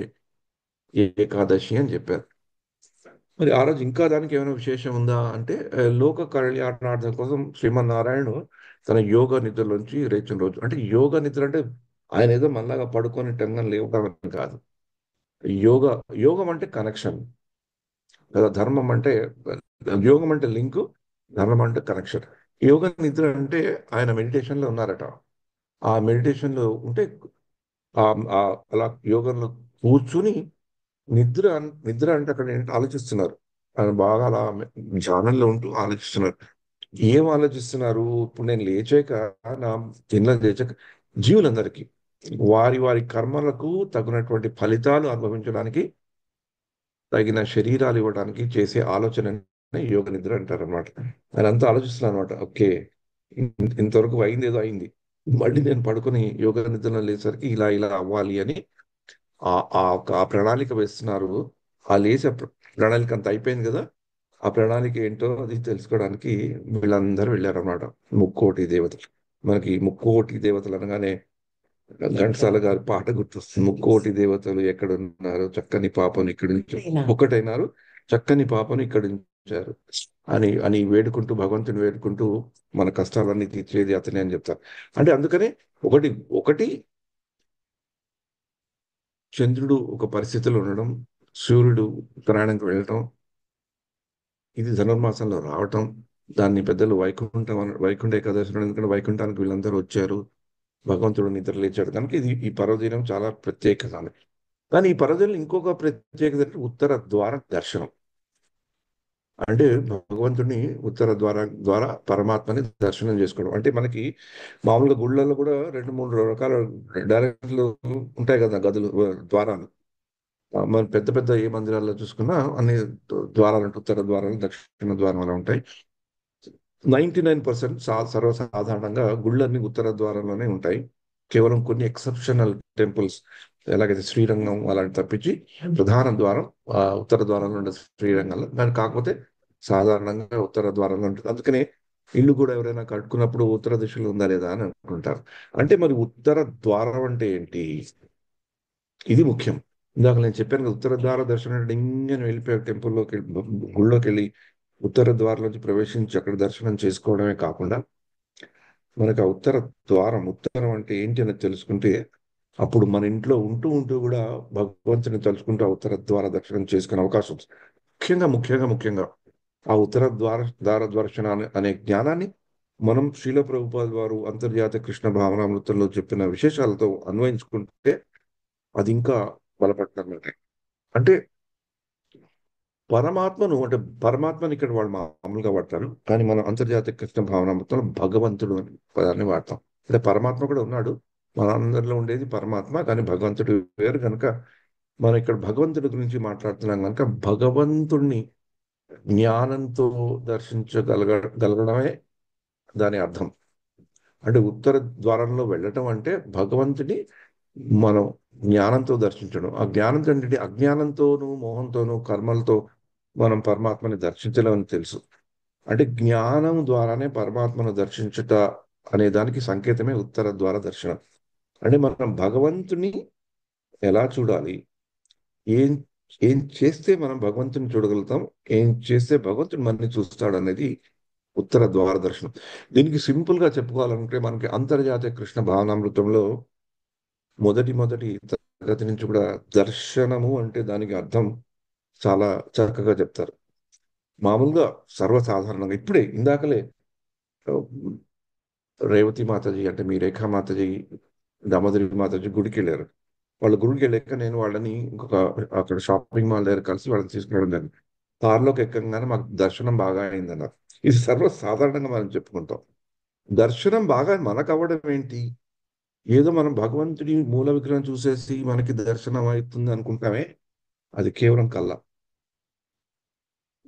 ఏకాదశి అని చెప్పారు. మరి ఆ రోజు ఇంకా దానికి ఏమైనా విశేషం ఉందా అంటే, లోక కళ్యాణార్థం కోసం శ్రీమన్నారాయణుడు తన యోగ నిద్రలోంచి లేచిన రోజు. అంటే యోగ నిద్ర అంటే ఆయన ఏదో మళ్ళాగా పడుకొని టంగని లేవటం అని కాదు. యోగ యోగం అంటే కనెక్షన్ కదా. యోగం అంటే లింక్, ధర్మం అంటే కనెక్షన్. యోగ నిద్ర అంటే ఆయన మెడిటేషన్ లో ఉన్నారట. ఆ మెడిటేషన్ లో ఉంటే ఆ అలా యోగంలో కూర్చుని నిద్ర నిద్ర అంటే అక్కడ ఏంటంటే ఆలోచిస్తున్నారు. ఆయన బాగా అలా ధ్యానంలో ఉంటూ ఆలోచిస్తున్నారు. ఏం ఆలోచిస్తున్నారు? ఇప్పుడు నేను లేచాక, నా కింద లేచాక జీవులందరికీ వారి వారి కర్మలకు తగినటువంటి ఫలితాలు అనుభవించడానికి తగిన శరీరాలు ఇవ్వడానికి చేసే ఆలోచన యోగ నిద్ర అంటారు అనమాట. ఆయన అంతా ఆలోచిస్తున్నాను అనమాట. ఓకే, ఇంతవరకు అయింది, ఏదో అయింది, మళ్ళీ నేను పడుకొని యోగ నిద్రలో లేసరికి ఇలా ఇలా అవ్వాలి అని ఆ ప్రణాళిక వేస్తున్నారు. ఆ లేచే ప్రణాళిక అంత అయిపోయింది కదా, ఆ ప్రణాళిక ఏంటో అది తెలుసుకోవడానికి వీళ్ళందరూ వెళ్ళారన్నమాట. ముక్కోటి దేవతలు. మనకి ముక్కోటి దేవతలు అనగానే ఘంటసాల గారి పాట గుర్తొస్తుంది. ముక్కోటి దేవతలు ఎక్కడున్నారు, చక్కని పాపను ఇక్కడి నుంచి ఒక్కటైనారు, చక్కని పాపను ఇక్కడి ఉంచారు అని అని వేడుకుంటూ, భగవంతుని వేడుకుంటూ మన కష్టాలన్నీ తీర్చేది అతనే అని చెప్తారు. అంటే అందుకనే ఒకటి ఒకటి చంద్రుడు ఒక పరిస్థితిలో ఉండడం, సూర్యుడు ఉత్తరాయణంకి వెళ్ళటం, ఇది ధనుర్మాసంలో రావటం, దాన్ని పెద్దలు వైకుంఠ ఏకాదశి నాడు, ఎందుకంటే వైకుంఠానికి వీళ్ళందరూ వచ్చారు, భగవంతుడు నిద్ర లేచాడు కనుక ఇది ఈ పర్వదినం చాలా ప్రత్యేకత. కానీ ఈ పర్వదినం ఇంకొక ప్రత్యేకత అంటే ఉత్తర ద్వార దర్శనం. అంటే భగవంతుడిని ఉత్తర ద్వారా పరమాత్మని దర్శనం చేసుకోవడం. అంటే మనకి మామూలుగా గుళ్ళల్లో కూడా రెండు మూడు రకాల డైరెక్ట్లు ఉంటాయి కదా, గదులు, ద్వారాలు. మన పెద్ద పెద్ద ఏ మందిరాల్లో చూసుకున్నా అన్ని ద్వారాలు ఉంటాయి. ఉత్తర ద్వారాలు, దక్షిణ ద్వారం అలా ఉంటాయి. 99% సర్వసాధారణంగా గుళ్ళన్నీ ఉత్తర ద్వారంలోనే ఉంటాయి. కేవలం కొన్ని ఎక్సెప్షనల్ టెంపుల్స్, ఎలాగైతే శ్రీరంగం అలాంటి తప్పించి ప్రధాన ద్వారం ఉత్తర ద్వారంలో ఉండే శ్రీరంగంలో. దాని కాకపోతే సాధారణంగా ఉత్తర ద్వారంలో ఉంటుంది. అందుకనే ఇల్లు కూడా ఎవరైనా కట్టుకున్నప్పుడు ఉత్తర దిశలో ఉందా లేదా అని అనుకుంటారు. అంటే మరి ఉత్తర ద్వారం అంటే ఏంటి? ఇది ముఖ్యం. ఇందాక నేను చెప్పాను కదా, ఉత్తర ద్వార దర్శనం అంటే ఇంజన్ వెళ్ళిపోయి టెంపుల్లోకి గుళ్ళోకి వెళ్ళి ఉత్తర ద్వారంలోంచి ప్రవేశించి అక్కడ దర్శనం చేసుకోవడమే కాకుండా, మనకు ఆ ఉత్తర ద్వారం, ఉత్తరం అంటే ఏంటి అనేది తెలుసుకుంటే అప్పుడు మన ఇంట్లో ఉంటూ ఉంటూ కూడా భగవంతుని తలుచుకుంటూ ఆ ఉత్తర ద్వార దర్శనం చేసుకునే అవకాశం ఉంది. ముఖ్యంగా ఆ ఉత్తర ద్వార దర్శన అనే జ్ఞానాన్ని మనం శ్రీల ప్రభుపాద్ వారు అంతర్జాతీయ కృష్ణ భావనామృతంలో చెప్పిన విశేషాలతో అన్వయించుకుంటే అది ఇంకా బలపడుతుందన్నమాట. అంటే పరమాత్మని ఇక్కడ వాళ్ళు మామూలుగా వాడతారు, కానీ మనం అంతర్జాతీయ కృష్ణ భావనామృతంలో భగవంతుడు అని పదాన్ని వాడతాం. అంటే పరమాత్మ కూడా ఉన్నాడు, మన అందరిలో ఉండేది పరమాత్మ, కానీ భగవంతుడు వేరు కనుక మనం ఇక్కడ భగవంతుడి గురించి మాట్లాడుతున్నాం కనుక భగవంతుణ్ణి జ్ఞానంతో గలగడమే దాని అర్థం. అంటే ఉత్తర ద్వారంలో వెళ్ళటం అంటే భగవంతుని మనం జ్ఞానంతో దర్శించడం. ఆ జ్ఞానంతో అంటే అజ్ఞానంతోనూ మోహంతోనూ కర్మలతో మనం పరమాత్మని దర్శించలేమని తెలుసు. అంటే జ్ఞానం ద్వారానే పరమాత్మను దర్శించుట అనే దానికి సంకేతమే ఉత్తర ద్వార దర్శనం. అంటే మనం భగవంతుని ఎలా చూడాలి, ఏం ఏం చేస్తే మనం భగవంతుని చూడగలుగుతాం, ఏం చేస్తే భగవంతుడు మనని చూస్తాడు అనేది ఉత్తర ద్వార దర్శనం. దీనికి సింపుల్ గా చెప్పుకోవాలంటే మనకి అంతర్జాతీయ కృష్ణ భావనామృతంలో మొదటి తరగతి నుంచి కూడా దర్శనము అంటే దానికి అర్థం చాలా చక్కగా చెప్తారు. మామూలుగా సర్వసాధారణంగా ఇప్పుడే ఇందాకలే ఆ, రేవతి మాతాజీ అంటే మీ రేఖా మాతాజీ, దామోదరి మాతాజీ గుడికి వెళ్ళారు. వాళ్ళ గుడికి వెళ్ళాక నేను వాళ్ళని ఇంకొక అక్కడ షాపింగ్ మాల్ దగ్గర కలిసి వాళ్ళని తీసుకురావడం జరిగింది. కారులోకి ఎక్కగానే మాకు దర్శనం బాగా అయిందన్నారు. ఇది సర్వసాధారణంగా మనం చెప్పుకుంటాం. దర్శనం బాగా మనకు అవ్వడం ఏంటి? ఏదో మనం భగవంతుడి మూల విగ్రహం చూసేసి మనకి దర్శనం అవుతుంది అనుకుంటామే, అది కేవలం కల్లా.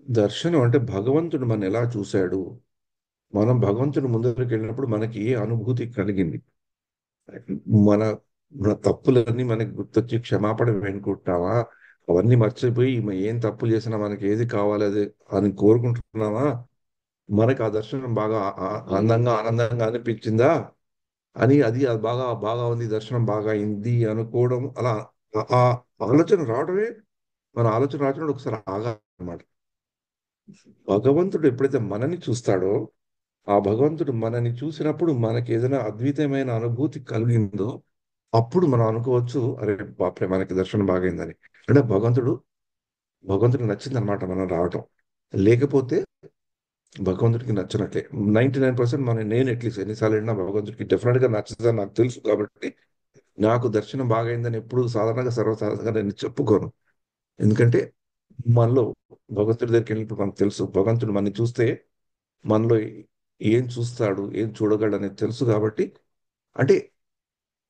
దర్శనం అంటే భగవంతుడు మన ఎలా చూశాడు, మనం భగవంతుడి ముందరికి వెళ్ళినప్పుడు మనకి ఏ అనుభూతి కలిగింది, మన మన తప్పులన్నీ మనకి గుర్తొచ్చి క్షమాపణ వేడుకుంటున్నావా, అవన్నీ మర్చిపోయి ఏం తప్పులు చేసినా మనకి ఏది కావాలి అది అని కోరుకుంటున్నావా, మనకి ఆ దర్శనం బాగా అందంగా ఆనందంగా అనిపించిందా అని, అది బాగా బాగా ఉంది, దర్శనం బాగా అయింది అనుకోవడం, అలా ఆ ఆలోచన రావడమే, మన ఆలోచన రావడం ఒకసారి ఆగాలన్నమాట. భగవంతుడు ఎప్పుడైతే మనని చూస్తాడో, ఆ భగవంతుడు మనని చూసినప్పుడు మనకి ఏదైనా అద్వితీయమైన అనుభూతి కలిగిందో అప్పుడు మనం అనుకోవచ్చు, అరే బాప్రే మనకి దర్శనం బాగైందని. అంటే భగవంతుడికి నచ్చింది అనమాట మనం రావటం. లేకపోతే భగవంతుడికి నచ్చినట్లే. 99% నేను అట్లీస్ట్ ఎన్నిసార్లు వెళ్ళినా భగవంతుడికి డెఫినెట్ గా నచ్చుతుందని నాకు తెలుసు కాబట్టి నాకు దర్శనం బాగైందని ఎప్పుడు సాధారణంగా సర్వసాధారణంగా నేను చెప్పుకోను. ఎందుకంటే మనలో భగవంతుడి దగ్గరికి వెళ్ళినప్పుడు మనకు తెలుసు, భగవంతుడు మనని చూస్తే మనలో ఏం చూస్తాడు, ఏం చూడగలడు అనేది తెలుసు. కాబట్టి అంటే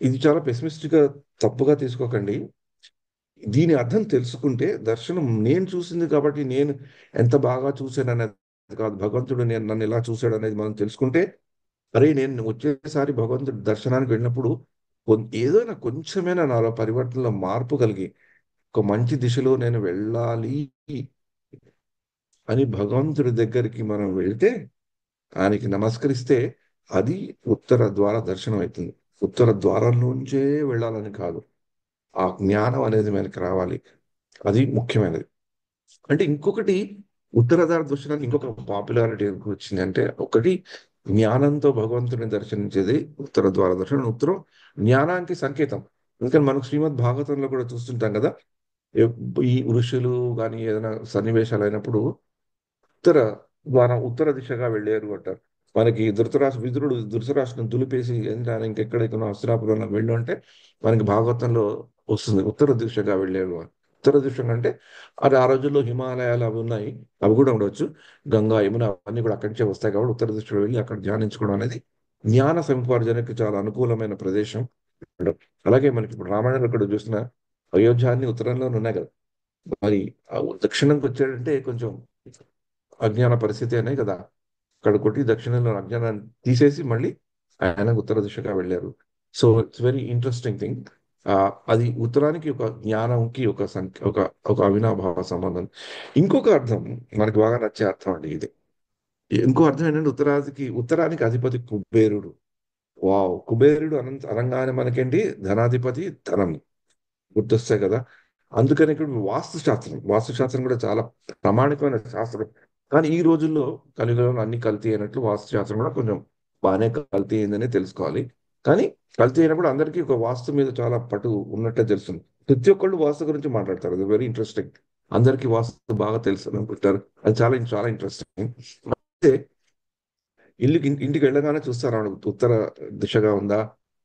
ఇది చాలా పెసిమిస్టిక్ గా, తప్పుగా తీసుకోకండి. దీని అర్థం తెలుసుకుంటే దర్శనం నేను చూసింది కాబట్టి నేను ఎంత బాగా చూశాను అనేది కాదు, భగవంతుడు నేను నన్ను ఎలా చూశాడు అనేది మనం తెలుసుకుంటే, అరే నేను వచ్చేసారి భగవంతుడి దర్శనానికి వెళ్ళినప్పుడు ఏదైనా కొంచెమైనా నాలో పరివర్తనలో మార్పు కలిగి ఒక మంచి దిశలో నేను వెళ్ళాలి అని భగవంతుడి దగ్గరికి మనం వెళ్తే, ఆయనకి నమస్కరిస్తే, అది ఉత్తర ద్వార దర్శనం అవుతుంది. ఉత్తర ద్వారం నుంచే వెళ్ళాలని కాదు, ఆ జ్ఞానం అనేది మనకి రావాలి. అది ముఖ్యమైనది. అంటే ఇంకొకటి, ఉత్తరాధార దర్శనానికి ఇంకొక పాపులారిటీ వచ్చింది అంటే, ఒకటి జ్ఞానంతో భగవంతుని దర్శించేది ఉత్తర ద్వార దర్శనం. ఉత్తరం జ్ఞానానికి సంకేతం. ఇంకా మనకు శ్రీమద్ భాగవతంలో కూడా చూస్తుంటాం కదా, ఎ- ఈ ఋషులు కానీ ఏదైనా సన్నివేశాలు అయినప్పుడు ఉత్తర ద్వారం, ఉత్తర దిశగా వెళ్ళారు అంటారు. మనకి విదురుడు ధృతరాష్ట్రం దులిపేసి ఆయన ఇంకెక్కడెక్కడ హస్తినాపురంలో వెళ్ళు అంటే మనకి భాగవతంలో వస్తుంది ఉత్తర దిశగా వెళ్ళారు అని. ఉత్తర దిశ అంటే అది ఆ రోజుల్లో హిమాలయాలు అవి ఉన్నాయి, అవి కూడా ఉండొచ్చు, గంగా యమున అవన్నీ కూడా అక్కడి నుంచే వస్తాయి. కాబట్టి ఉత్తర దిశలో వెళ్ళి అక్కడ ధ్యానించుకోవడం అనేది జ్ఞాన సముపార్జనకి చాలా అనుకూలమైన ప్రదేశం. అలాగే మనకి ఇప్పుడు రామాయణంలో ఇక్కడ చూసిన అయోధ్య అన్ని ఉత్తరంలోనే ఉన్నాయి కదా. మరి ఆ దక్షిణంకి వచ్చాడంటే కొంచెం అజ్ఞాన పరిస్థితి అనే కదా, అక్కడ కొట్టి దక్షిణంలో అజ్ఞానాన్ని తీసేసి మళ్ళీ ఆయన ఉత్తర దిశగా వెళ్ళారు. So it's very interesting thing. అది ఉత్తరానికి ఒక జ్ఞానంకి ఒక సంఖ్య, ఒక అవినాభావ సంబంధం. ఇంకొక అర్థం మనకి బాగా నచ్చే అర్థం అండి ఇది. ఇంకో అర్థం ఏంటంటే, ఉత్తరానికి అధిపతి కుబేరుడు. వావ్, కుబేరుడు అనగానే మనకేంటి, ధనాధిపతి, ధనం గుర్తొస్తాయి కదా. అందుకని ఇక్కడ వాస్తు శాస్త్రం కూడా చాలా ప్రామాణికమైన శాస్త్రం. కానీ ఈ రోజుల్లో కలియుగంలో అన్ని కల్తీ అయినట్లు వాస్తు శాస్త్రం కూడా కొంచెం బాగానే కల్తీ అయిందని తెలుసుకోవాలి. కానీ కల్తీ అయినప్పుడు అందరికీ ఒక వాస్తు మీద చాలా పట్టు ఉన్నట్టే తెలుస్తుంది. ప్రతి ఒక్కళ్ళు వాస్తు గురించి మాట్లాడతారు, అది వెరీ ఇంట్రెస్టింగ్. అందరికీ వాస్తు బాగా తెలుసు అనుకుంటారు, అది చాలా చాలా ఇంట్రెస్టింగ్. అయితే ఇంటికి వెళ్ళగానే చూస్తారు ఆవిడ ఉత్తర దిశగా ఉందా,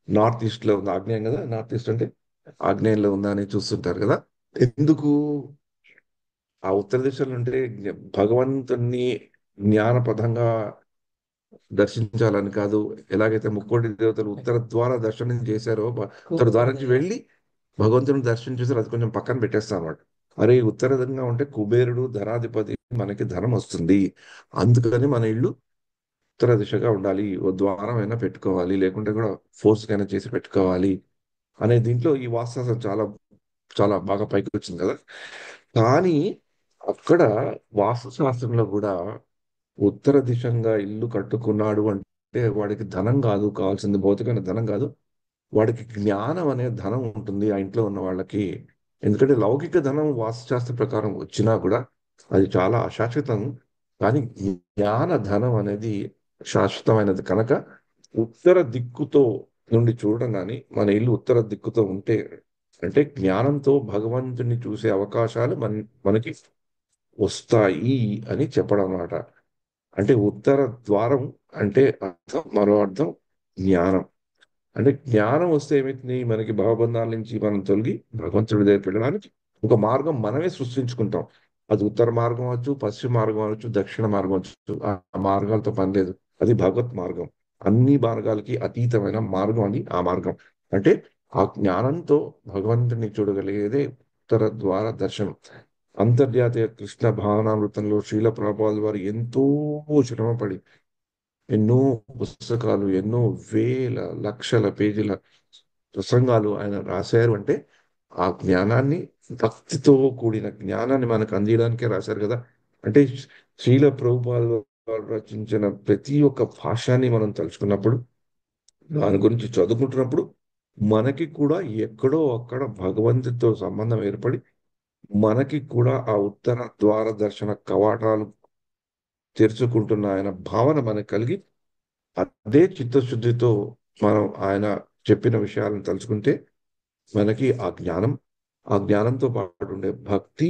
నార్త్ ఈస్ట్ లో ఉందా, ఆగ్నేయం కదా, నార్త్ ఈస్ట్ అంటే ఆగ్నేయంలో ఉందా అని చూస్తుంటారు కదా. ఎందుకు? ఆ ఉత్తర దిశలో ఉంటే భగవంతుణ్ణి జ్ఞానపదంగా దర్శించాలని కాదు. ఎలాగైతే ముక్కోటి దేవతలు ఉత్తర ద్వార దర్శనం చేశారో, ఉత్తర ద్వారం నుంచి వెళ్ళి భగవంతుని దర్శనం చేశారు, అది కొంచెం పక్కన పెట్టేస్తాం అన్నమాట. అరే ఉత్తరంగా ఉంటే కుబేరుడు ధనాధిపతి, మనకి ధనం వస్తుంది, అందుకని మన ఇల్లు ఉత్తర దిశగా ఉండాలి, ఓ ద్వారం అయినా పెట్టుకోవాలి, లేకుంటే కూడా ఫోర్స్ కైనా చేసి పెట్టుకోవాలి అనే దీంట్లో ఈ వాస్తవం చాలా చాలా బాగా పైకి వచ్చింది కదా. కానీ అక్కడ వాస్తు శాస్త్రంలో కూడా ఉత్తర దిశంగా ఇల్లు కట్టుకున్నాడు అంటే వాడికి ధనం కాదు కావాల్సింది, భౌతికమైన ధనం కాదు, వాడికి జ్ఞానం అనే ధనం ఉంటుంది ఆ ఇంట్లో ఉన్న వాళ్ళకి. ఎందుకంటే లౌకిక ధనం వాస్తుశాస్త్ర ప్రకారం వచ్చినా కూడా అది చాలా అశాశ్వతం. కానీ జ్ఞాన ధనం అనేది శాశ్వతమైనది కనుక, ఉత్తర దిక్కుతో నుండి చూడడం కానీ మన ఇల్లు ఉత్తర దిక్కుతో ఉంటే, అంటే జ్ఞానంతో భగవంతుని చూసే అవకాశాలు మనకి వస్తాయి అని చెప్పడం అన్నమాట. అంటే ఉత్తర ద్వారం అంటే అర్థం, మరో అర్థం జ్ఞానం. అంటే జ్ఞానం వస్తే ఏమైతుంది, మనకి భవబంధాల నుంచి మనం తొలగి భగవంతుడి దగ్గరికి వెళ్ళడానికి ఒక మార్గం మనమే సృష్టించుకుంటాం. అది ఉత్తర మార్గం అవచ్చు, పశ్చిమ మార్గం అవచ్చు, దక్షిణ మార్గం అవచ్చు, ఆ మార్గాలతో పని లేదు. అది భగవత్ మార్గం. అన్ని మార్గాలకి అతీతమైన మార్గం అని ఆ మార్గం. అంటే ఆ జ్ఞానంతో భగవంతుని చూడగలిగేదే ఉత్తర ద్వార దర్శనం. అంతర్జాతీయ కృష్ణ భావనామృతంలో శ్రీల ప్రభుపాదుల వారు ఎంతో శ్రమపడి ఎన్నో పుస్తకాలు, ఎన్నో వేల లక్షల పేజీల ప్రసంగాలు ఆయన రాశారు అంటే, ఆ జ్ఞానాన్ని, భక్తితో కూడిన జ్ఞానాన్ని మనకు అందించడానికే రాశారు కదా. అంటే శ్రీల ప్రభుపాదుల వారు రచించిన ప్రతి ఒక్క భాషాన్ని మనం తలుచుకున్నప్పుడు, దాని గురించి చదువుకుంటున్నప్పుడు మనకి కూడా ఎక్కడో అక్కడ భగవంతుడితో సంబంధం ఏర్పడి, మనకి కూడా ఆ ఉత్తర ద్వార దర్శన కవాటాలు తెరుచుకుంటున్న ఆయన భావన మనకు కలిగి, అదే చిత్తశుద్ధితో మనం ఆయన చెప్పిన విషయాలను తలుచుకుంటే మనకి ఆ జ్ఞానంతో పాటు ఉండే భక్తి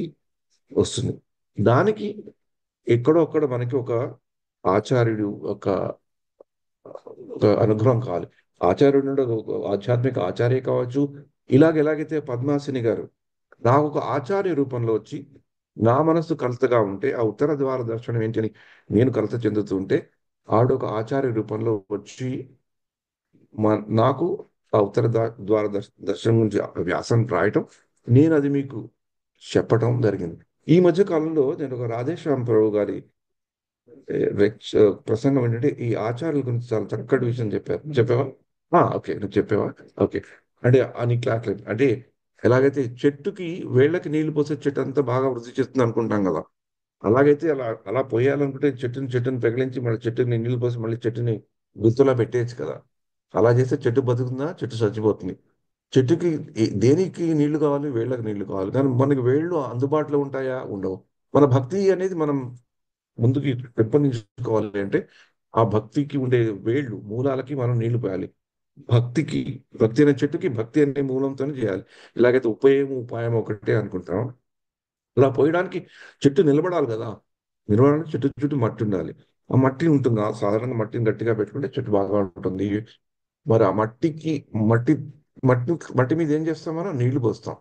వస్తుంది. దానికి ఎక్కడో అక్కడ మనకి ఒక ఆచార్యుడు, ఒక అనుగ్రహం కావాలి. ఆచార్యుడు అంటే ఒక ఆధ్యాత్మిక ఆచార్య కావచ్చు. ఎలాగైతే పద్మాసిని గారు నాకు ఒక ఆచార్య రూపంలో వచ్చి నా మనస్సు కలతగా ఉంటే ఆ ఉత్తర ద్వార దర్శనం ఏంటి అని నేను కలత చెందుతూ ఉంటే ఆవిడ ఒక ఆచార్య రూపంలో వచ్చి నాకు ఆ ఉత్తర ద్వార దర్శనం గురించి వ్యాసం రాయటం, నేను అది మీకు చెప్పటం జరిగింది. ఈ మధ్య కాలంలో నేను ఒక రాధేశ్యాం ప్రభు గారి ప్రసంగం ఏంటంటే ఈ ఆచారాల గురించి చాలా చక్కటి విషయం చెప్పారు. చెప్పావా? ఓకే, నువ్వు చెప్పావా? ఓకే. అంటే అని క్లాస్ అంటే ఎలాగైతే చెట్టుకి వేళ్ళకి నీళ్లు పోసే చెట్టు అంతా బాగా వృద్ధి చేస్తుంది అనుకుంటాం కదా, అలాగైతే అలా అలా పోయాలనుకుంటే చెట్టుని పెగిలించి మళ్ళీ చెట్టుని నీళ్లు పోసి మళ్ళీ చెట్టుని గుర్తులా పెట్టేయచ్చు కదా. అలా చేస్తే చెట్టు బతుకుతుందా? చెట్టు చచ్చిపోతుంది. చెట్టుకి దేనికి నీళ్లు కావాలి? వేళ్ళకి నీళ్లు కావాలి. కానీ మనకి వేళ్ళు అందుబాటులో ఉంటాయా? ఉండవు. మన భక్తి అనేది మనం ముందుకి పెంపొందించుకోవాలి అంటే ఆ భక్తికి ఉండే వేళ్ళు మూలాలకి మనం నీళ్లు పోయాలి. భక్తికి భక్తి అనే చెట్టుకి భక్తి అనే మూలంతోనే చేయాలి. ఇలాగైతే ఉపాయం ఒకటే అనుకుంటాం. అలా పోయడానికి చెట్టు నిలబడాలి కదా. నిలబడాలంటే చెట్టు చుట్టూ మట్టి ఉండాలి. ఆ మట్టి ఉంటుంది. సాధారణంగా మట్టిని గట్టిగా పెట్టుకుంటే చెట్టు బాగా ఉంటుంది. మరి ఆ మట్టి మట్టి మట్టి మీద ఏం చేస్తాం? మనం నీళ్లు పోస్తాం,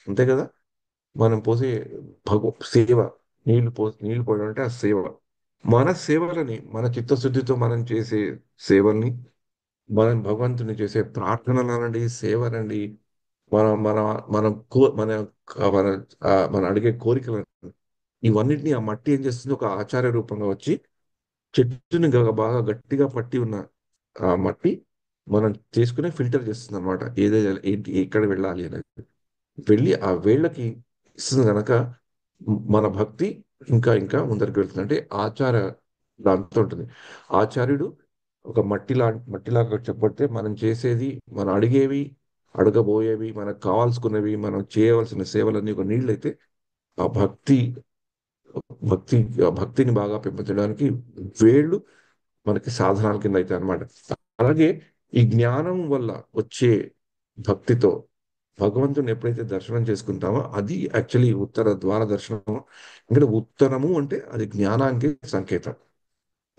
అంతే కదా. మనం పోసే సేవ, నీళ్లు పోయడం అంటే ఆ సేవ. మన సేవలని మన చిత్తశుద్ధితో మనం చేసే సేవల్ని, మనం భగవంతుని చేసే ప్రార్థనలనండి, సేవనండి, మన మన మనం కో మన మన మన అడిగే కోరికలు, ఇవన్నిటిని ఆ మట్టి ఏం చేస్తుంది? ఒక ఆచార్య రూపంగా వచ్చి చెట్టుని బాగా గట్టిగా పట్టి ఉన్న ఆ మట్టి మనం చేసుకునే ఫిల్టర్ చేస్తుంది అనమాట. ఏంటి ఎక్కడ వెళ్ళాలి అనేది వెళ్ళి ఆ వేళ్ళకి ఇస్తుంది కనుక మన భక్తి ఇంకా ఇంకా ముందరికి వెళ్తుంది. అంటే ఆచార దాంతో ఉంటుంది. ఆచార్యుడు ఒక మట్టిలాగా చెప్పడితే మనం చేసేది, మనం అడిగేవి, అడగబోయేవి, మనకు కావాల్సుకున్నవి, మనం చేయవలసిన సేవలన్నీ ఒక నీళ్ళైతే ఆ భక్తి ఆ భక్తిని బాగా పెంపొందడానికి వేళ్ళు మనకి సాధనాల కింద అయితే అన్నమాట. అలాగే ఈ జ్ఞానం వల్ల వచ్చే భక్తితో భగవంతుని ఎప్పుడైతే దర్శనం చేసుకుంటామో అది యాక్చువల్లీ ఉత్తర ద్వార దర్శనం. ఎందుకంటే ఉత్తరము అంటే అది జ్ఞానానికి సంకేతం.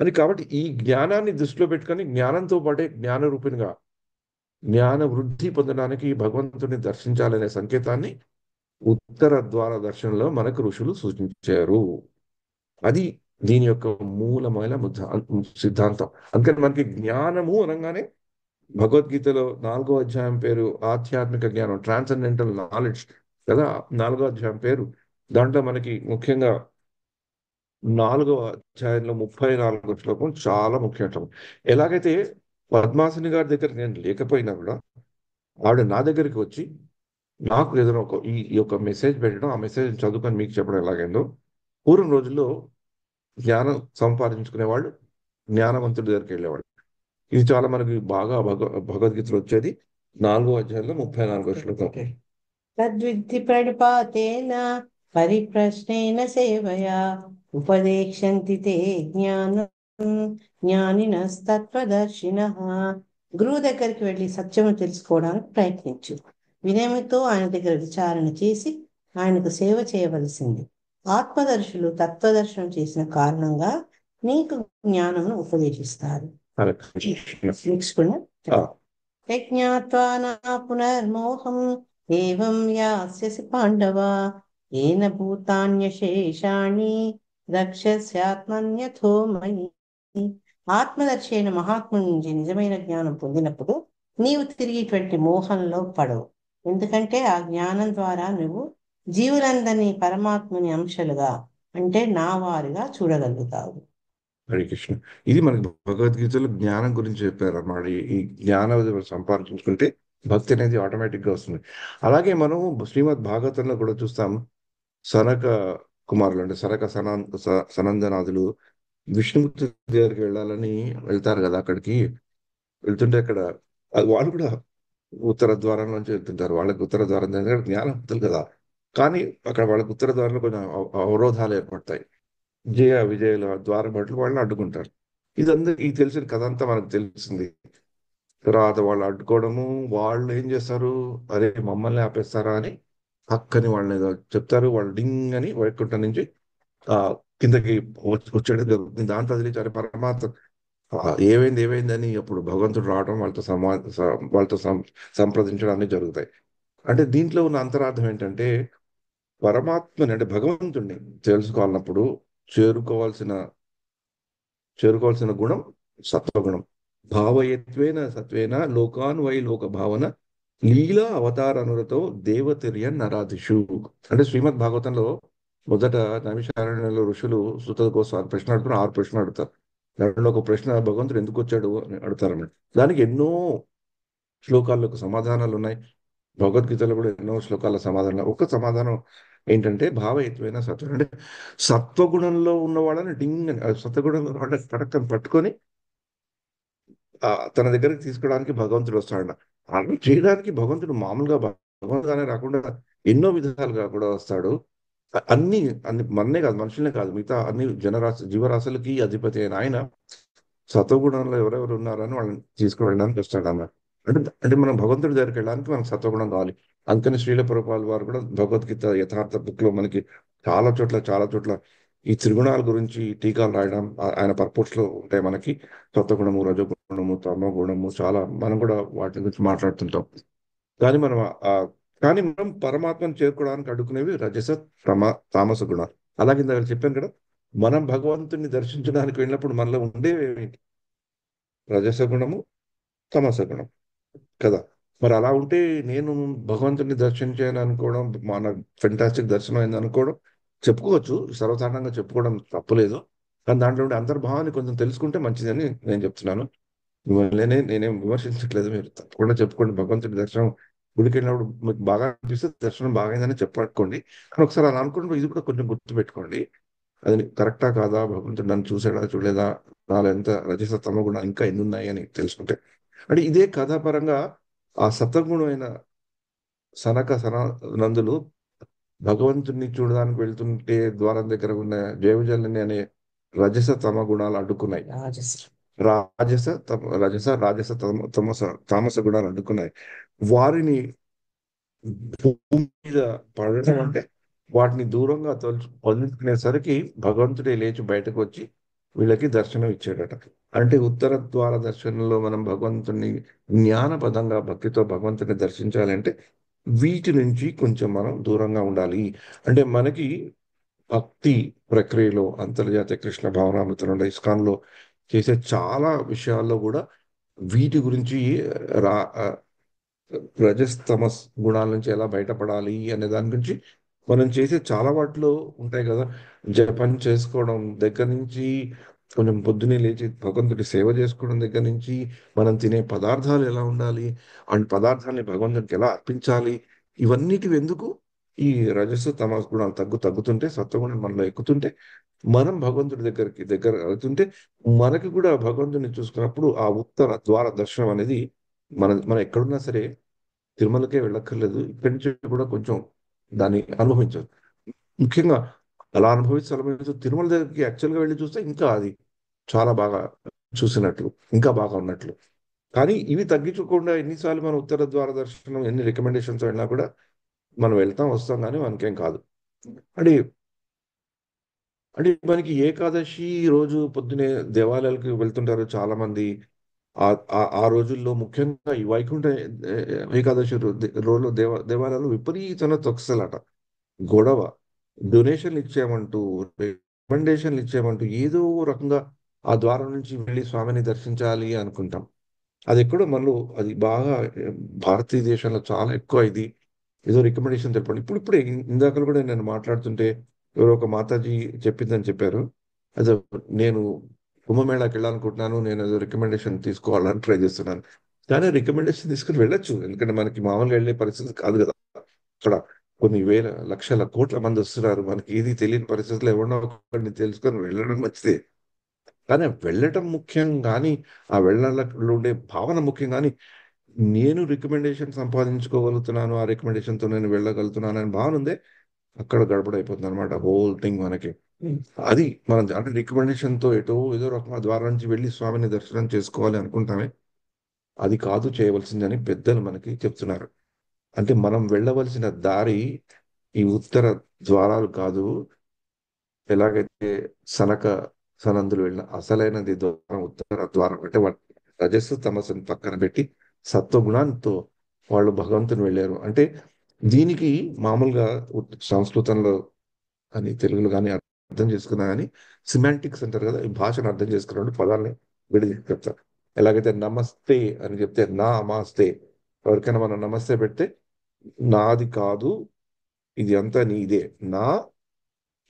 అది కాబట్టి ఈ జ్ఞానాన్ని దృష్టిలో పెట్టుకొని జ్ఞానంతో పాటే జ్ఞాన రూపిణిగా జ్ఞాన వృద్ధి పొందడానికి భగవంతుని దర్శించాలనే సంకేతాన్ని ఉత్తర ద్వార దర్శనంలో మనకు ఋషులు సూచించారు. అది దీని యొక్క మూలమైన సిద్ధాంతం. అందుకని మనకి జ్ఞానము అనగానే భగవద్గీతలో 4వ అధ్యాయం పేరు ఆధ్యాత్మిక జ్ఞానం, ట్రాన్సెండెంటల్ నాలెడ్జ్ కదా. 4వ అధ్యాయం పేరు. దాంట్లో మనకి ముఖ్యంగా 4వ అధ్యాయంలో 34వ శ్లోకం చాలా ముఖ్య శ్లోకం. ఎలాగైతే పద్మాసిని గారి దగ్గర నేను లేకపోయినా కూడా ఆవిడ నా దగ్గరికి వచ్చి నాకు ఏదైనా ఈ యొక్క మెసేజ్ పెట్టడం, ఆ మెసేజ్ చదువుకొని మీకు చెప్పడం ఎలాగైందో, పూర్వం రోజుల్లో జ్ఞానం సంపాదించుకునే వాళ్ళు జ్ఞానవంతుడి దగ్గరికి వెళ్ళేవాళ్ళు. ఇది చాలా మనకి బాగా భగవద్గీతలో వచ్చేది. 4వ అధ్యాయంలో 34వ శ్లోకం. తద్విద్ధి ప్రణిపాతేన పరిప్రశ్నేన సేవయా ఉపదేక్షంతి తే జ్ఞానం జ్ఞానినస్తత్వదర్శినః. గురువు దగ్గరికి వెళ్ళి సత్యము తెలుసుకోవడానికి ప్రయత్నించు. వినయముతో ఆయన దగ్గర విచారణ చేసి ఆయనకు సేవ చేయవలసింది. ఆత్మదర్శులు తత్వదర్శనం చేసిన కారణంగా నీకు జ్ఞానమును ఉపదేశిస్తారు. హరే కృష్ణ. నెక్స్ట్ ఆ, యజ్ఞాత్వా నా పునర్మోహం ఏవం యాస్యసి పాండవ ఏన భూతాన్యశేషాణి రక్షస్యాత్మన్యథో మయి. ఆత్మదర్శి అయిన మహాత్ముని నుంచి నిజమైన జ్ఞానం పొందినప్పుడు నీవు తిరిగి ఇటువంటి మోహంలో పడవు. ఎందుకంటే ఆ జ్ఞానం ద్వారా నువ్వు జీవులందరినీ పరమాత్ముని అంశాలుగా, అంటే నా వారిగా చూడగలుగుతావు. హరే కృష్ణ. ఇది మనకి భగవద్గీతలో జ్ఞానం గురించి చెప్పారు అన్నమాట. ఈ జ్ఞానం సంపాదించుకుంటే భక్తి అనేది ఆటోమేటిక్ గా వస్తుంది. అలాగే మనం శ్రీమద్ భాగవతంలో కూడా చూస్తాం. సనక కుమారులు అంటే సనందనాథులు విష్ణుమూర్తి దగ్గరికి వెళ్ళాలని వెళ్తారు కదా. అక్కడికి వెళ్తుంటే అక్కడ వాళ్ళు కూడా ఉత్తర ద్వారం నుంచి వెళ్తుంటారు. వాళ్ళకి ఉత్తర ద్వారం దగ్గర జ్ఞానవంతులు కదా. కానీ అక్కడ వాళ్ళకి ఉత్తర ద్వారంలో కొంచెం అవరోధాలు ఏర్పడతాయి. విజయుల ద్వారం భటులు వాళ్ళని అడ్డుకుంటారు. ఇది తెలిసిన కథ అంతా మనకు తెలిసింది. తర్వాత వాళ్ళు అడ్డుకోవడము, వాళ్ళు ఏం చేస్తారు? అరే మమ్మల్ని ఆపేస్తారా అని హక్కని వాళ్ళని ఏదో చెప్తారు. వాళ్ళు డింగ్ అని వైకుంఠం నుంచి ఆ కిందకి వచ్చేయడం జరుగుతుంది. దాంట్లో వదిలించారు పరమాత్మ. ఏమైంది అని అప్పుడు భగవంతుడు రావడం, వాళ్ళతో సంప్రదించడం అన్ని జరుగుతాయి. అంటే దీంట్లో ఉన్న అంతరార్థం ఏంటంటే పరమాత్మని అంటే భగవంతుణ్ణి తెలుసుకోవాలన్నప్పుడు చేరుకోవాల్సిన చేరుకోవాల్సిన గుణం సత్వగుణం. భావయత్వేన సత్వేన లోకాన్ వై లోక భావన లీలా అవతారనులతో దేవతిర్య నరాధిషు. అంటే శ్రీమద్ భాగవతంలో మొదట నైమిషారణ్యంలో ఋషులు సుత గోస్వామి ప్రశ్న అడుగుతున్నారు, 6 ప్రశ్నలు అడుగుతారు. దాంట్లో ఒక ప్రశ్న భగవంతుడు ఎందుకు వచ్చాడు అని అడుగుతారన్నమాట. దానికి ఎన్నో శ్లోకాలకు సమాధానాలు ఉన్నాయి. భగవద్గీతలో కూడా ఎన్నో శ్లోకాల సమాధానం. ఒక సమాధానం ఏంటంటే భావయుతమైన సత్వం అంటే సత్వగుణంలో ఉన్న వాళ్ళని డింగ్ అని సత్వగుణంలో ఉన్న వాళ్ళని కరెక్ట్ అని పట్టుకొని తన దగ్గరికి తీసుకోవడానికి భగవంతుడు వస్తాడు. అలా చేయడానికి భగవంతుడు మామూలుగా భగవంతుగానే రాకుండా ఎన్నో విధాలుగా కూడా వస్తాడు. అన్ని అన్ని మన్నే కాదు, మనుషులనే కాదు, మిగతా అన్ని జీవరాశులకి అధిపతి అయిన ఆయన సత్వగుణంలో ఎవరెవరు ఉన్నారని వాళ్ళని తీసుకువెళ్ళడానికి వస్తాడు అన్నమాట. అంటే అంటే మనం భగవంతుడి దగ్గరికి వెళ్ళడానికి మనకు సత్వగుణం కావాలి. అందుకని శ్రీల ప్రభుపాల్ వారు కూడా భగవద్గీత యథార్థ బుక్ లో మనకి చాలా చోట్ల ఈ త్రిగుణాల గురించి టీకాలు రాయడం ఆయన పర్పోర్ట్స్ లో ఉంటాయి. మనకి సత్వగుణము, రజోగుణము, తమో గుణము చాలా మనం కూడా వాటి గురించి మాట్లాడుతుంటాం. కానీ మనం ఆ కానీ మనం పరమాత్మను చేరుకోవడానికి అడుగునేవి రజస తామస గుణాలు. అలాగే ఇందాక చెప్పాను కదా, మనం భగవంతుని దర్శించడానికి వెళ్ళినప్పుడు మనలో ఉండేవి రజస గుణము, తమస గుణం కదా. మరి అలా ఉంటే నేను భగవంతుని దర్శించాను అనుకోవడం, మన ఫెంటాస్టిక్ దర్శనం అయింది అనుకోవడం చెప్పుకోవచ్చు, సర్వసాధారణంగా చెప్పుకోవడం తప్పులేదు. కానీ దాంట్లో ఉండే అంతర్భావాన్ని కొంచెం తెలుసుకుంటే మంచిదని నేను చెప్తున్నాను. నేనేం విమర్శించట్లేదు, మీరు తప్పకుండా చెప్పుకోండి. భగవంతుడి దర్శనం గుడికి వెళ్ళినప్పుడు మీకు బాగా అనిపిస్తే దర్శనం బాగైందని చెప్పట్టుకోండి. కానీ ఒకసారి అలా అనుకుంటే ఇది కూడా కొంచెం గుర్తుపెట్టుకోండి. అది కరెక్టా కాదా, భగవంతుడు నన్ను చూసాడా చూడలేదా, నాలో ఎంత రజస తమ గుణం ఇంకా ఎన్ని ఉన్నాయి అని తెలుసుకుంటే. అంటే ఇదే కథాపరంగా ఆ సత్వగుణమైన సనందులు భగవంతుడిని చూడడానికి వెళ్తుంటే ద్వారం దగ్గర ఉన్న జయవిజలని అనే రజస తమ గుణాలు అడ్డుకున్నాయి. రాజశ్రీ రాజస తామస గుణాలు అడ్డుకున్నాయి. వారిని భూమి మీద పడడం అంటే వాటిని దూరంగా వదులుకునేసరికి భగవంతుడే లేచి బయటకు వచ్చి వీళ్ళకి దర్శనం ఇచ్చాడట. అంటే ఉత్తర ద్వార దర్శనంలో మనం భగవంతుని జ్ఞానపదంగా భక్తితో భగవంతుని దర్శించాలంటే వీటి నుంచి కొంచెం మనం దూరంగా ఉండాలి. అంటే మనకి భక్తి ప్రక్రియలో అంతర్జాతీయ కృష్ణ భావనామృతంలో ఇస్కాన్లో చేసే చాలా విషయాల్లో కూడా వీటి గురించి రా రజస్తమస్ గుణాల నుంచి ఎలా బయటపడాలి అనే దాని గురించి మనం చేసే చాలా వాటిలో ఉంటాయి కదా. జపం చేసుకోవడం దగ్గర నుంచి, కొంచెం పొద్దున్నే లేచి భగవంతుడి సేవ చేసుకోవడం దగ్గర నుంచి, మనం తినే పదార్థాలు ఎలా ఉండాలి, అండ్ పదార్థాలని భగవంతుడికి ఎలా అర్పించాలి, ఇవన్నిటివి ఎందుకు ఈ రజస్సు తమస్ గుణాలు తగ్గుతుంటే సత్వగుణం మనలో ఎక్కుతుంటే మనం భగవంతుడి దగ్గర అవుతుంటే మనకి కూడా భగవంతుడిని చూసుకున్నప్పుడు ఆ ఉత్తర ద్వార దర్శనం అనేది మనం ఎక్కడున్నా సరే తిరుమలకే వెళ్ళక్కర్లేదు, ఇక్కడి నుంచి కూడా కొంచెం దాన్ని అనుభవించవచ్చు. ముఖ్యంగా అలా అనుభవించు తిరుమల దగ్గరికి యాక్చువల్గా వెళ్ళి చూస్తే ఇంకా అది చాలా బాగా చూసినట్లు, ఇంకా బాగా ఉన్నట్లు. కానీ ఇవి తగ్గించకుండా ఎన్నిసార్లు మనం ఉత్తర ద్వార దర్శనం ఎన్ని రికమెండేషన్స్ వెళ్ళినా కూడా మనం వెళ్తాం వస్తాం కానీ మనకేం కాదు. అంటే అంటే మనకి ఏకాదశి రోజు పొద్దునే దేవాలయాలకు వెళ్తుంటారు చాలా మంది. ఆ ఆ రోజుల్లో ముఖ్యంగా ఈ వైకుంఠ ఏకాదశి రోజుల్లో దేవాలయాలు విపరీతమైన తొక్సలాట, గొడవ, డొనేషన్లు ఇచ్చామంటూ, రికమెండేషన్లు ఇచ్చామంటూ ఏదో రకంగా ఆ ద్వారం నుంచి వెళ్ళి స్వామిని దర్శించాలి అనుకుంటాం. అది ఎక్కడో మనలో అది బాగా భారతీయ దేశంలో చాలా ఎక్కువ ఇది. ఏదో రికమెండేషన్ తెలపండి. ఇప్పుడే ఇందాకలు కూడా నేను మాట్లాడుతుంటే ఎవరో ఒక మాతాజీ చెప్పిందని చెప్పారు. అదే నేను కుంభమేళాకి వెళ్ళాలనుకుంటున్నాను, నేను ఏదో రికమెండేషన్ తీసుకోవాలని ట్రై చేస్తున్నాను. కానీ రికమెండేషన్ తీసుకుని వెళ్ళొచ్చు, ఎందుకంటే మనకి మామూలుగా వెళ్ళే పరిస్థితి కాదు కదా. అక్కడ కొన్ని వేల లక్షల కోట్ల మంది వస్తున్నారు, మనకి ఏది తెలియని పరిస్థితుల్లో ఎవరినో ఒకరిని తెలుసుకొని వెళ్ళడం మంచిదే. కానీ వెళ్ళటం ముఖ్యం కానీ ఆ వెళ్ళాలలో ఉండే భావన ముఖ్యం కానీ నేను రికమెండేషన్ సంపాదించుకోగలుగుతున్నాను, ఆ రికమెండేషన్తో నేను వెళ్ళగలుగుతున్నాను అని భావన ఉందే అక్కడ గడపడైపోతుంది అనమాట హోల్ థింగ్ మనకి. అది మనం అంటే రికమెండేషన్ తో ఏదో రకంగా ద్వారా నుంచి వెళ్ళి స్వామిని దర్శనం చేసుకోవాలి అనుకుంటామే, అది కాదు చేయవలసిందని పెద్దలు మనకి చెప్తున్నారు. అంటే మనం వెళ్ళవలసిన దారి ఈ ఉత్తర ద్వారాలు కాదు. ఎలాగైతే సనక సనందులు వెళ్ళిన అసలైనది ద్వారం ఉత్తర ద్వారం. అంటే వాళ్ళు రజస్సు తమస్సును పక్కన పెట్టి సత్వగుణాంతో వాళ్ళు భగవంతుని వెళ్ళారు. అంటే దీనికి మామూలుగా సంస్కృతంలో కానీ తెలుగులో కానీ అర్థం చేసుకున్నా కానీ సిమాంటిక్స్ అంటారు కదా, ఈ భాషను అర్థం చేసుకున్నప్పుడు పదాలని విడిది చెప్తారు. ఎలాగైతే నమస్తే అని చెప్తే నా అమాస్తే, ఎవరికైనా మనం నమస్తే పెడితే నాది కాదు, ఇది అంతా నీదే, నా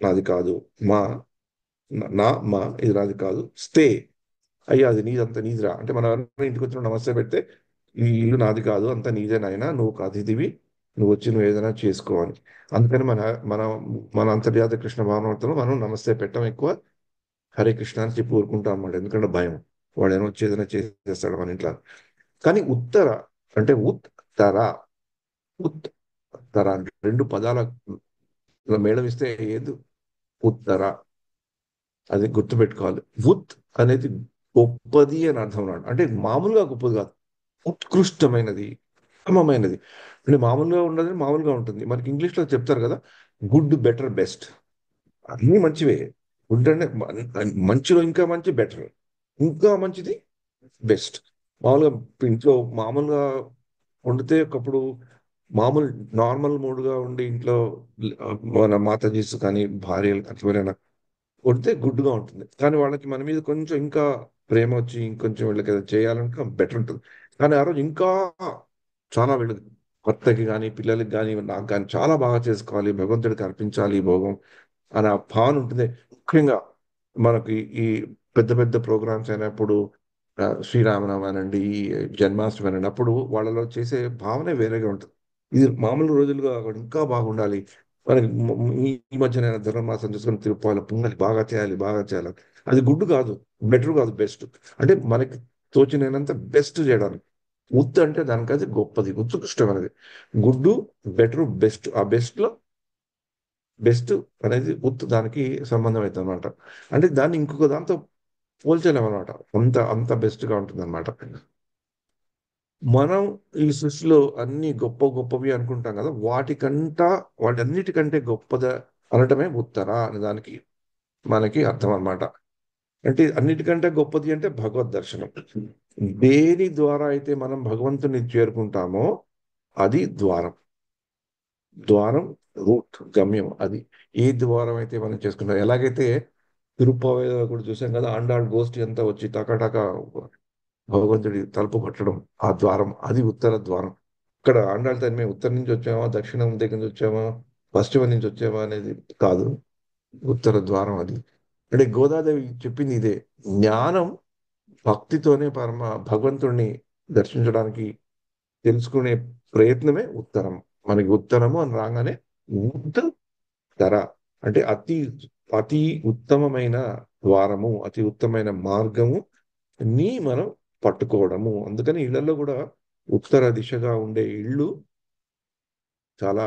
నాది కాదు, మా నా మా ఇది నాది కాదు, స్టే అయ్యా అది నీదంతా నీదిరా అంటే మనం ఎవరైనా ఇంటికి వచ్చిన నమస్తే పెడితే ఈ ఇల్లు నాది కాదు అంతా నీదే నాయనా, నువ్వు ఒక అతిథివి, నువ్వు వచ్చి నువ్వు ఏదైనా చేసుకో అని. అందుకని మన మన అంతర్జాతీయ కృష్ణ భావనలో మనం నమస్తే పెట్టం, ఎక్కువ హరే కృష్ణ అని చెప్పి ఊరుకుంటాం అన్నమాట. ఎందుకంటే భయం, వాడు ఏమైనా వచ్చి ఏదైనా చేసేస్తాడు మన ఇంట్లో. కానీ ఉత్తర అంటే ఉత్తర, ఉత్తర అంటే రెండు పదాల మేళం ఇస్తే ఏది ఉత్తర, అది గుర్తుపెట్టుకోవాలి. ఉత్ అనేది గొప్పది అని అర్థం అన్నాడు, అంటే మామూలుగా గొప్పది కాదు, ఉత్కృష్టమైనది, ఉత్తమమైనది. అంటే మామూలుగా ఉండదు, మామూలుగా ఉంటుంది. మనకి ఇంగ్లీష్లో చెప్తారు కదా, గుడ్ బెటర్ బెస్ట్, అన్నీ మంచివే. గుడ్ అంటే మంచిలో ఇంకా మంచి, బెటర్ ఇంకా మంచిది, బెస్ట్. మామూలుగా ఇంట్లో మామూలుగా వండితే ఒకప్పుడు మామూలు నార్మల్ మూడ్గా ఉండి ఇంట్లో మన మాతాజీస్ కానీ భార్యలు ఎవరైనా కొడితే గుడ్డుగా ఉంటుంది. కానీ వాళ్ళకి మన మీద కొంచెం ఇంకా ప్రేమ వచ్చి ఇంకొంచెం వీళ్ళకి ఏదో చేయాలంటే బెటర్ ఉంటుంది. కానీ ఆ రోజు ఇంకా చాలా వీళ్ళకి, భర్తకి కానీ పిల్లలకి కానీ నాకు కానీ చాలా బాగా చేసుకోవాలి, భగవంతుడికి అర్పించాలి ఈ భోగం అని ఆ భావన ఉంటుంది. ముఖ్యంగా మనకి ఈ పెద్ద పెద్ద ప్రోగ్రామ్స్ అయినప్పుడు, శ్రీరామనవమి అనండి, ఈ జన్మాష్టమి అనండి, అప్పుడు వాళ్ళలో చేసే భావనే వేరేగా ఉంటుంది. ఇది మామూలు రోజులుగా కాకుండా ఇంకా బాగుండాలి. మనకి ఈ మధ్యన ధనుర్మాసం చూసుకొని తిరుపాల పొంగలి బాగా చేయాలి, బాగా చేయాలి. అది గుడ్ కాదు, బెటర్ కాదు, బెస్ట్. అంటే మనకి తోచినంత బెస్ట్ చేయడానికి. ఉత్ అంటే దానికది గొప్పది, ఉత్కృష్టమైనది. గుడ్డు, బెటర్, బెస్ట్. ఆ బెస్ట్ లో బెస్ట్ అనేది ఉత్ దానికి సంబంధం అవుతుంది అనమాట. అంటే దాన్ని ఇంకొక దాంతో పోల్చలేము అనమాట, అంత అంత బెస్ట్ గా ఉంటుంది అనమాట. మనం ఈ సృష్టిలో అన్ని గొప్ప గొప్పవి అనుకుంటాం కదా, వాటన్నిటికంటే గొప్పద అనటమే ఉత్తర అనే దానికి మనకి అర్థం అన్నమాట. అంటే అన్నిటికంటే గొప్పది అంటే భగవద్ దర్శనం. దేని ద్వారా అయితే మనం భగవంతుని చేరుకుంటామో అది ద్వారం. ద్వారం, రూట్, గమ్యం అది. ఏ ద్వారం అయితే మనం చేసుకుంటాం, ఎలాగైతే తిరుప్పావేలో కూడా చూసాం కదా, ఆండాళ్ గోష్ఠి అంతా వచ్చి టకాటక భగవంతుడి తలుపు కొట్టడం, ఆ ద్వారం అది ఉత్తర ద్వారం. ఇక్కడ ఆండాళ్ళ తని మేము ఉత్తరం నుంచి వచ్చామా, దక్షిణం దగ్గర నుంచి వచ్చామా, పశ్చిమ నుంచి వచ్చామా అనేది కాదు, ఉత్తర ద్వారం అది. అంటే గోదాదేవి చెప్పింది ఇదే. జ్ఞానం భక్తితోనే భగవంతుడిని దర్శించడానికి తెలుసుకునే ప్రయత్నమే ఉత్తరం. మనకి ఉత్తరము అని రాగానే ఉత్తర అంటే అతి అతి ఉత్తమమైన ద్వారము, అతి ఉత్తమమైన మార్గము ని మనం పట్టుకోవడము. అందుకని ఇళ్లలో కూడా ఉత్తర దిశగా ఉండే ఇళ్ళు చాలా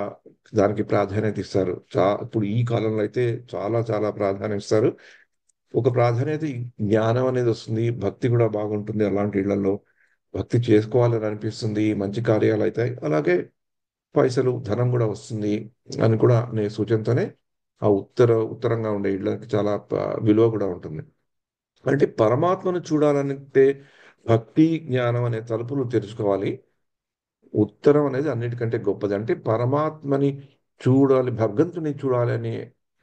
దానికి ప్రాధాన్యత ఇస్తారు. ఇప్పుడు ఈ కాలంలో అయితే చాలా చాలా ప్రాధాన్యత ఇస్తారు. ఒక ప్రాధాన్యత ఈ జ్ఞానం అనేది వస్తుంది, భక్తి కూడా బాగుంటుంది అలాంటి ఇళ్లలో. భక్తి చేసుకోవాలని అనిపిస్తుంది, మంచి కార్యాలు అవుతాయి, అలాగే పైసలు ధనం కూడా వస్తుంది అని కూడా అనే సూచనతోనే ఆ ఉత్తరంగా ఉండే ఇళ్ళకి చాలా విలువ కూడా ఉంటుంది. అంటే పరమాత్మను చూడాలంటే భక్తి జ్ఞానం అనే తలుపులు తెరుచుకోవాలి. ఉత్తరం అనేది అన్నిటికంటే గొప్పది. అంటే పరమాత్మని చూడాలి, భగవంతుని చూడాలి అనే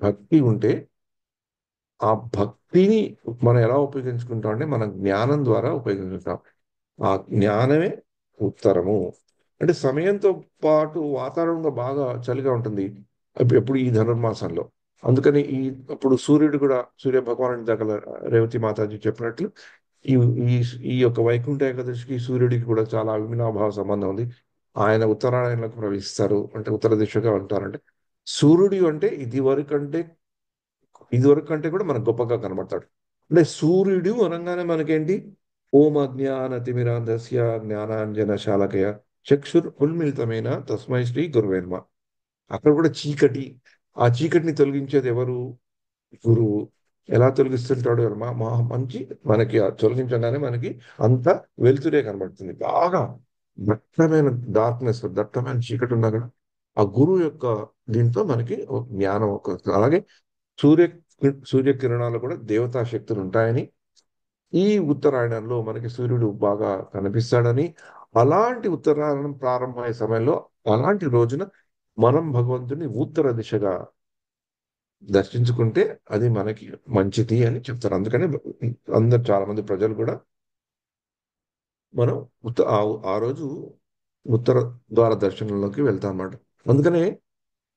భక్తి ఉంటే ఆ భక్తిని మనం ఎలా ఉపయోగించుకుంటాం అంటే మన జ్ఞానం ద్వారా ఉపయోగించుకుంటాం. ఆ జ్ఞానమే ఉత్తరము. అంటే సమయంతో పాటు వాతావరణంలో బాగా చలిగా ఉంటుంది ఎప్పుడు ఈ ధనుర్మాసంలో. అందుకని అప్పుడు సూర్యుడు కూడా, సూర్య భగవానుడి దగ్గర రేవతి మాతాజీ చెప్పినట్లు ఈ ఈ ఈ యొక్క వైకుంఠ ఏకాదశికి సూర్యుడికి కూడా చాలా అవినాభావ సంబంధం ఉంది. ఆయన ఉత్తరాయణంలోకి ప్రవేశిస్తారు, అంటే ఉత్తర దిశగా ఉంటారంటే సూర్యుడు అంటే ఇది వరకు కంటే కూడా మనకు గొప్పగా కనబడతాడు. అంటే సూర్యుడు అనగానే మనకేంటి, ఓం అజ్ఞానతిమిరాంధస్య జ్ఞానాంజన శాలకయ చక్షుర్ ఉన్మిళితమైన తస్మై శ్రీ గురువే నమః. అక్కడ కూడా చీకటి, ఆ చీకటిని తొలగించేది ఎవరు? గురువు. ఎలా తొలగిస్తుంటాడు? మంచి మనకి ఆ తొలగించగానే మనకి అంత వెలుతురే కనబడుతుంది. బాగా దట్టమైన డార్క్నెస్, దట్టమైన చీకటి ఉన్నా కూడా ఆ గురువు యొక్క దీంతో మనకి ఒక జ్ఞానం అలాగే సూర్య సూర్యకిరణాలు కూడా దేవతా శక్తులు ఉంటాయని, ఈ ఉత్తరాయణంలో మనకి సూర్యుడు బాగా కనిపిస్తాడని, అలాంటి ఉత్తరాయణం ప్రారంభమయ్యే సమయంలో అలాంటి రోజున మనం భగవంతుని ఉత్తర దిశగా దర్శించుకుంటే అది మనకి మంచిది అని చెప్తారు. అందుకని అందరు చాలా మంది ప్రజలు కూడా మనం ఆ రోజు ఉత్తర ద్వార దర్శనంలోకి వెళ్తాం అన్నమాట. అందుకనే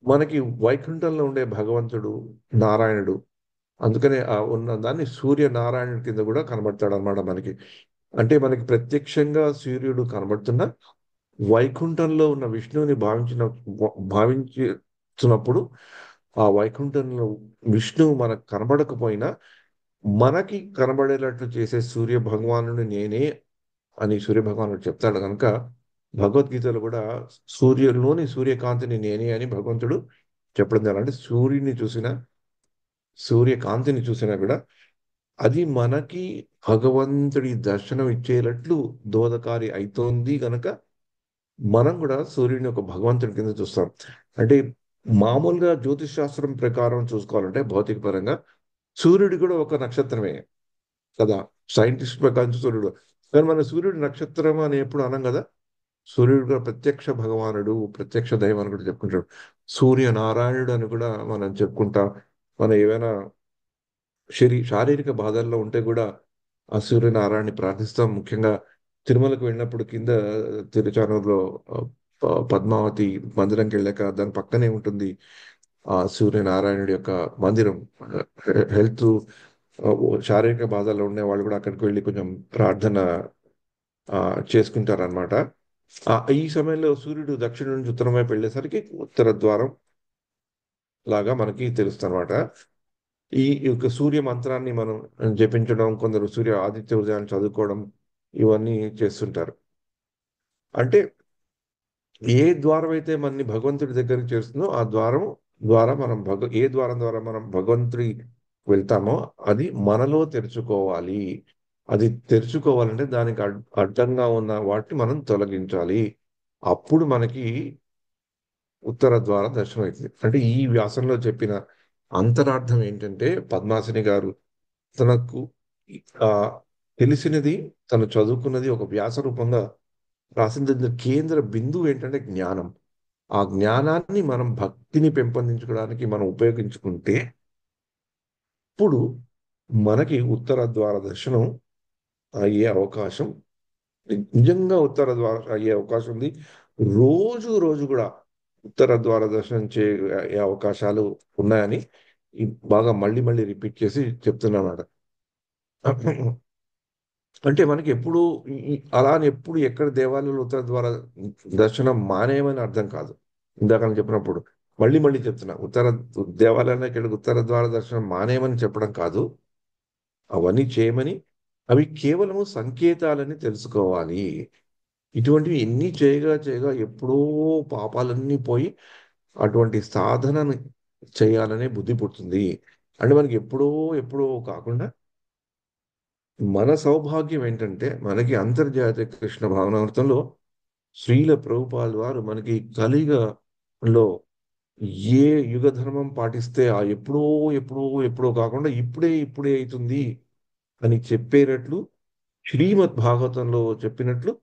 మనకి వైకుంఠంలో ఉండే భగవంతుడు నారాయణుడు, అందుకనే ఆ ఉన్న దాన్ని సూర్య నారాయణుడి కింద కూడా కనబడతాడు అనమాట మనకి. అంటే మనకి ప్రత్యక్షంగా సూర్యుడు కనబడుతున్న వైకుంఠంలో ఉన్న విష్ణువుని భావించున్నప్పుడు ఆ వైకుంఠంలో విష్ణువు మనకు కనబడకపోయినా మనకి కనబడేటట్లు చేసే సూర్య భగవానుడు నేనే అని సూర్య భగవానుడు చెప్తాడు కనుక భగవద్గీతలో కూడా సూర్యకాంతిని నేనే అని భగవంతుడు చెప్పడం జరిగింది. అంటే సూర్యకాంతిని చూసినా కూడా అది మనకి భగవంతుడి దర్శనం ఇచ్చేటట్లు దోదకారి అవుతోంది గనక మనం కూడా సూర్యుని ఒక భగవంతుడి కింద చూస్తాం. అంటే మామూలుగా జ్యోతిష్ శాస్త్రం ప్రకారం చూసుకోవాలంటే భౌతిక పరంగా సూర్యుడు కూడా ఒక నక్షత్రమే కదా. సైంటిస్ట్ ప్రకారం సూర్యుడు, కానీ మన సూర్యుడు నక్షత్రం అని ఎప్పుడు అనం కదా. సూర్యుడు కూడా ప్రత్యక్ష భగవానుడు, ప్రత్యక్ష దైవం అని కూడా చెప్పుకుంటాడు. సూర్యనారాయణుడు అని కూడా మనం చెప్పుకుంటాం. మనం ఏవైనా శారీరక బాధల్లో ఉంటే కూడా ఆ సూర్యనారాయణని ప్రార్థిస్తాం. ముఖ్యంగా తిరుమలకు వెళ్ళినప్పుడు కింద తిరుచానూరులో పద్మావతి మందిరంకి వెళ్ళాక దాని పక్కనే ఉంటుంది ఆ సూర్యనారాయణుడి యొక్క మందిరం. హెల్త్ శారీరక బాధల్లో ఉండే వాళ్ళు కూడా అక్కడికి వెళ్ళి కొంచెం ప్రార్థన ఆ, చేసుకుంటారనమాట. ఈ సమయంలో సూర్యుడు దక్షిణం నుంచి ఉత్తరం వైపు వెళ్ళేసరికి ఉత్తర ద్వారం లాగా మనకి తెలుస్తుంది అనమాట. ఈ యొక్క సూర్య మంత్రాన్ని మనం జపించడం, కొందరు సూర్య ఆదిత్య హృదయాన్ని చదువుకోవడం, ఇవన్నీ చేస్తుంటారు. అంటే ఏ ద్వారం అయితే మనని భగవంతుడి దగ్గరికి చేస్తుందో ఆ ద్వారా మనం ఏ ద్వారం ద్వారా మనం భగవంతుడి వెళ్తామో అది మనలో తెరుచుకోవాలి. అది తెరుచుకోవాలంటే దానికి అడ్డంగా ఉన్న వాటిని మనం తొలగించాలి. అప్పుడు మనకి ఉత్తర ద్వార దర్శనం అవుతుంది. అంటే ఈ వ్యాసంలో చెప్పిన అంతరార్థం ఏంటంటే పద్మాసిని గారు తనకు ఆ తెలిసినది, తను చదువుకున్నది ఒక వ్యాస రూపంగా రాసిన కేంద్ర బిందువు ఏంటంటే జ్ఞానం. ఆ జ్ఞానాన్ని మనం భక్తిని పెంపొందించుకోవడానికి మనం ఉపయోగించుకుంటే ఇప్పుడు మనకి ఉత్తర ద్వార దర్శనం అయ్యే అవకాశం, నిజంగా ఉత్తర ద్వార అయ్యే అవకాశం ఉంది. రోజు రోజు కూడా ఉత్తర ద్వార దర్శనం అయ్యే అవకాశాలు ఉన్నాయని బాగా మళ్ళీ మళ్ళీ రిపీట్ చేసి చెప్తున్నమాట. అంటే మనకి ఎప్పుడు అలా అని ఎప్పుడు ఎక్కడ దేవాలయంలో ఉత్తర ద్వార దర్శనం మానేయమని అర్థం కాదు. ఇందాక నేను చెప్పినప్పుడు మళ్ళీ మళ్ళీ చెప్తున్నా, దేవాలయానికి వెళ్ళి ఉత్తర ద్వార దర్శనం మానేయమని చెప్పడం కాదు, అవన్నీ చేయమని, అవి కేవలము సంకేతాలని తెలుసుకోవాలి. ఇటువంటివి ఎన్ని చేయగా చేయగా ఎప్పుడో పాపాలన్నీ పోయి అటువంటి సాధనను చేయాలనే బుద్ధి పుడుతుంది. అంటే మనకి ఎప్పుడో ఎప్పుడో కాకుండా మన సౌభాగ్యం ఏంటంటే మనకి అంతర్జాతీయ కృష్ణ భావనామృతంలో శ్రీల ప్రభుపాల్ వారు మనకి కలిగలో ఏ యుగ ధర్మం పాటిస్తే ఆ ఎప్పుడో ఎప్పుడో ఎప్పుడో కాకుండా ఇప్పుడే ఇప్పుడే అవుతుంది అని చెప్పేటట్లు శ్రీమద్ భాగవతంలో చెప్పినట్లు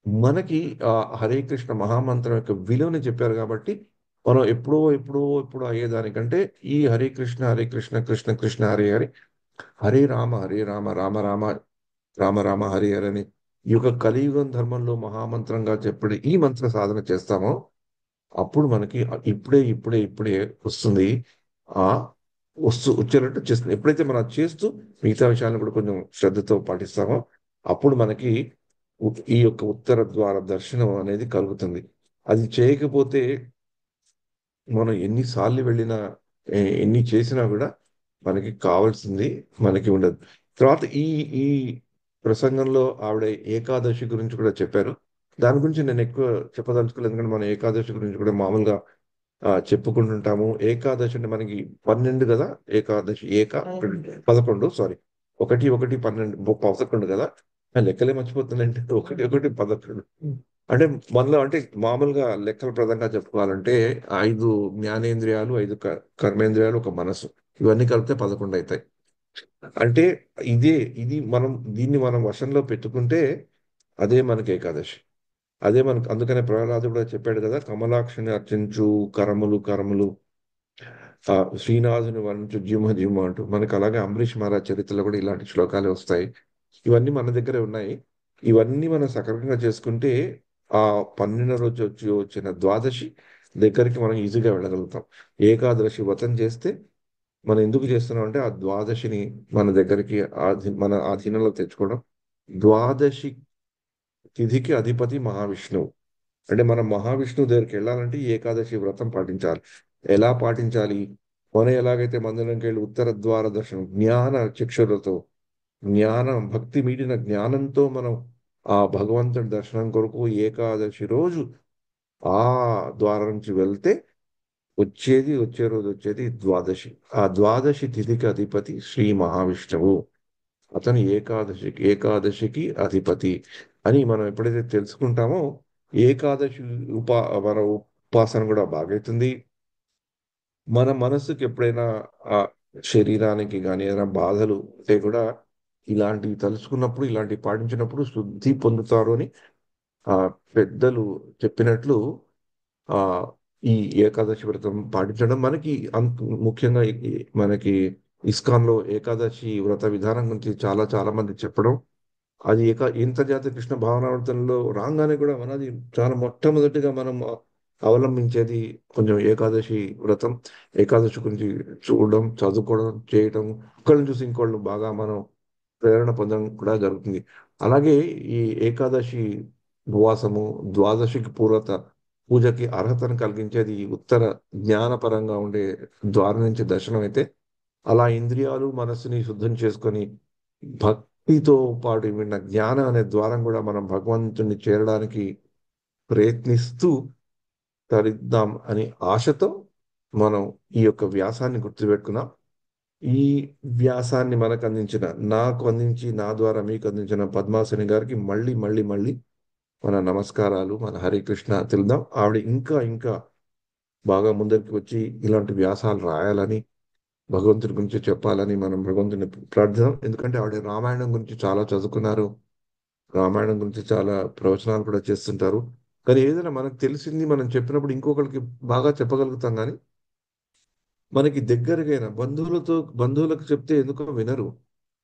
మనకి ఆ హరే కృష్ణ మహామంత్రం యొక్క విలువని చెప్పారు. కాబట్టి మనం ఎప్పుడో ఎప్పుడో ఎప్పుడో అయ్యేదానికంటే ఈ హరే కృష్ణ కృష్ణ కృష్ణ హరే హరే, హరే రామ రామ రామ రామ రామ హరి హరి అని ఈ యొక్క కలియుగం ధర్మంలో మహామంత్రంగా చెప్పి ఈ మంత్ర సాధన చేస్తామో అప్పుడు మనకి ఇప్పుడే ఇప్పుడే ఇప్పుడే వస్తుంది. ఆ వచ్చేటట్టు చేస్తుంది. ఎప్పుడైతే మనం అది చేస్తూ మిగతా విషయాలను కూడా కొంచెం శ్రద్ధతో పాటిస్తామో అప్పుడు మనకి ఈ యొక్క ఉత్తర ద్వార దర్శనం అనేది కలుగుతుంది. అది చేయకపోతే మనం ఎన్నిసార్లు వెళ్ళినా ఎన్ని చేసినా కూడా మనకి కావాల్సింది మనకి ఉండదు. తర్వాత ఈ ఈ ప్రసంగంలో ఆవిడ ఏకాదశి గురించి కూడా చెప్పారు. దాని గురించి నేను ఎక్కువ చెప్పదలుచుకోలేదు, ఎందుకంటే మనం ఏకాదశి గురించి కూడా మామూలుగా చెప్పుకుంటుంటాము. ఏకాదశి అంటే మనకి 12 కదా. ఏకాదశి 11, సారీ, 1, 1, 12, 11 కదా. లెక్కలే మర్చిపోతుందంటే 1, 1, 11 అంటే మనలో అంటే మామూలుగా లెక్కల ప్రదంగా చెప్పుకోవాలంటే 5 జ్ఞానేంద్రియాలు, 5 కర్మేంద్రియాలు, ఒక మనసు, ఇవన్నీ కలిపితే 11 అవుతాయి. అంటే ఇదే ఇది మనం దీన్ని మనం వశంలో పెట్టుకుంటే అదే మనకి ఏకాదశి. అదే మనకు అందుకనే ప్రహ్లాదుడు కూడా చెప్పాడు కదా, కమలాక్షిని అర్చించు కరములు కరములు, ఆ శ్రీనాథుని వర్ణించు జిమ జిమ అంటూ. మనకు అలాగే అంబరీష్ మహారాజ్ చరిత్రలో కూడా ఇలాంటి శ్లోకాలు వస్తాయి. ఇవన్నీ మన దగ్గరే ఉన్నాయి. ఇవన్నీ మనం సక్రమంగా చేసుకుంటే ఆ 12 రోజు వచ్చిన ద్వాదశి దగ్గరికి మనం ఈజీగా వెళ్ళగలుగుతాం. ఏకాదశి వ్రతం చేస్తే మనం ఎందుకు చేస్తున్నాం అంటే ఆ ద్వాదశిని మన దగ్గరికి మన ఆధీనంలో తెచ్చుకోవడం. ద్వాదశి తిథికి అధిపతి మహావిష్ణువు. అంటే మనం మహావిష్ణువు దగ్గరికి వెళ్ళాలంటే ఈ ఏకాదశి వ్రతం పాటించాలి. ఎలా పాటించాలి? మనం ఎలాగైతే మందిరంకి వెళ్ళి ఉత్తర ద్వార దర్శనం జ్ఞాన చక్షులతో, జ్ఞానం భక్తి మీడిన జ్ఞానంతో మనం ఆ భగవంతుడి దర్శనం కొరకు ఏకాదశి రోజు ఆ ద్వారం నుంచి వెళ్తే వచ్చే రోజు వచ్చేది ద్వాదశి. ఆ ద్వాదశి తిథికి అధిపతి శ్రీ మహావిష్ణువు. అతను ఏకాదశికి అధిపతి అని మనం ఎప్పుడైతే తెలుసుకుంటామో ఏకాదశి మన ఉపాసన కూడా బాగైతుంది. మన మనసుకి ఎప్పుడైనా ఆ శరీరానికి కానీ ఏదైనా బాధలు ఉంటే కూడా ఇలాంటివి తలుచుకున్నప్పుడు, ఇలాంటివి పాటించినప్పుడు శుద్ధి పొందుతారు అని ఆ పెద్దలు చెప్పినట్లు ఆ ఈ ఏకాదశి వ్రతం పాటించడం మనకి ముఖ్యంగా మనకి ఇస్కాన్ లో ఏకాదశి వ్రత విధానం గురించి చాలా చాలా మంది చెప్పడం, అది ఇంతర్జాతీయ కృష్ణ భావనావర్తనలో రాగానే కూడా మనది చాలా మొట్టమొదటిగా మనం అవలంబించేది కొంచెం ఏకాదశి వ్రతం. ఏకాదశి గురించి చూడడం, చదువుకోవడం, చేయటం, ఒకళ్ళని చూసి ఇంకోళ్ళు బాగా మనం ప్రేరణ పొందడం కూడా జరుగుతుంది. అలాగే ఈ ఏకాదశి ఉపవాసము ద్వాదశికి పూజకి అర్హతను కలిగించేది ఈ ఉత్తర జ్ఞానపరంగా ఉండే ద్వారం నుంచి దర్శనం అయితే, అలా ఇంద్రియాలు మనస్సుని శుద్ధం చేసుకొని భక్తితో పాటు విన్న జ్ఞానం అనే ద్వారం కూడా మనం భగవంతుని చేరడానికి ప్రయత్నిస్తూ తరిద్దాం అనే ఆశతో మనం ఈ యొక్క వ్యాసాన్ని గుర్తుపెట్టుకున్నాం. ఈ వ్యాసాన్ని మనకు అందించిన, నాకు అందించి నా ద్వారా మీకు అందించిన పద్మాసని గారికి మళ్ళీ మళ్ళీ మళ్ళీ మన నమస్కారాలు, మన హరే కృష్ణ తెలుద్దాం. ఆవిడ ఇంకా ఇంకా బాగా ముందరికి వచ్చి ఇలాంటి వ్యాసాలు రాయాలని, భగవంతుడి గురించి చెప్పాలని మనం భగవంతుని ప్రార్థిద్దాం. ఎందుకంటే ఆవిడ రామాయణం గురించి చాలా చదువుకున్నారు, రామాయణం గురించి చాలా ప్రవచనాలు కూడా చేస్తుంటారు. కానీ ఏదైనా మనకు తెలిసింది మనం చెప్పినప్పుడు ఇంకొకరికి బాగా చెప్పగలుగుతాం. కానీ మనకి దగ్గరగైన బంధువులకు చెప్తే ఎందుకో వినరు.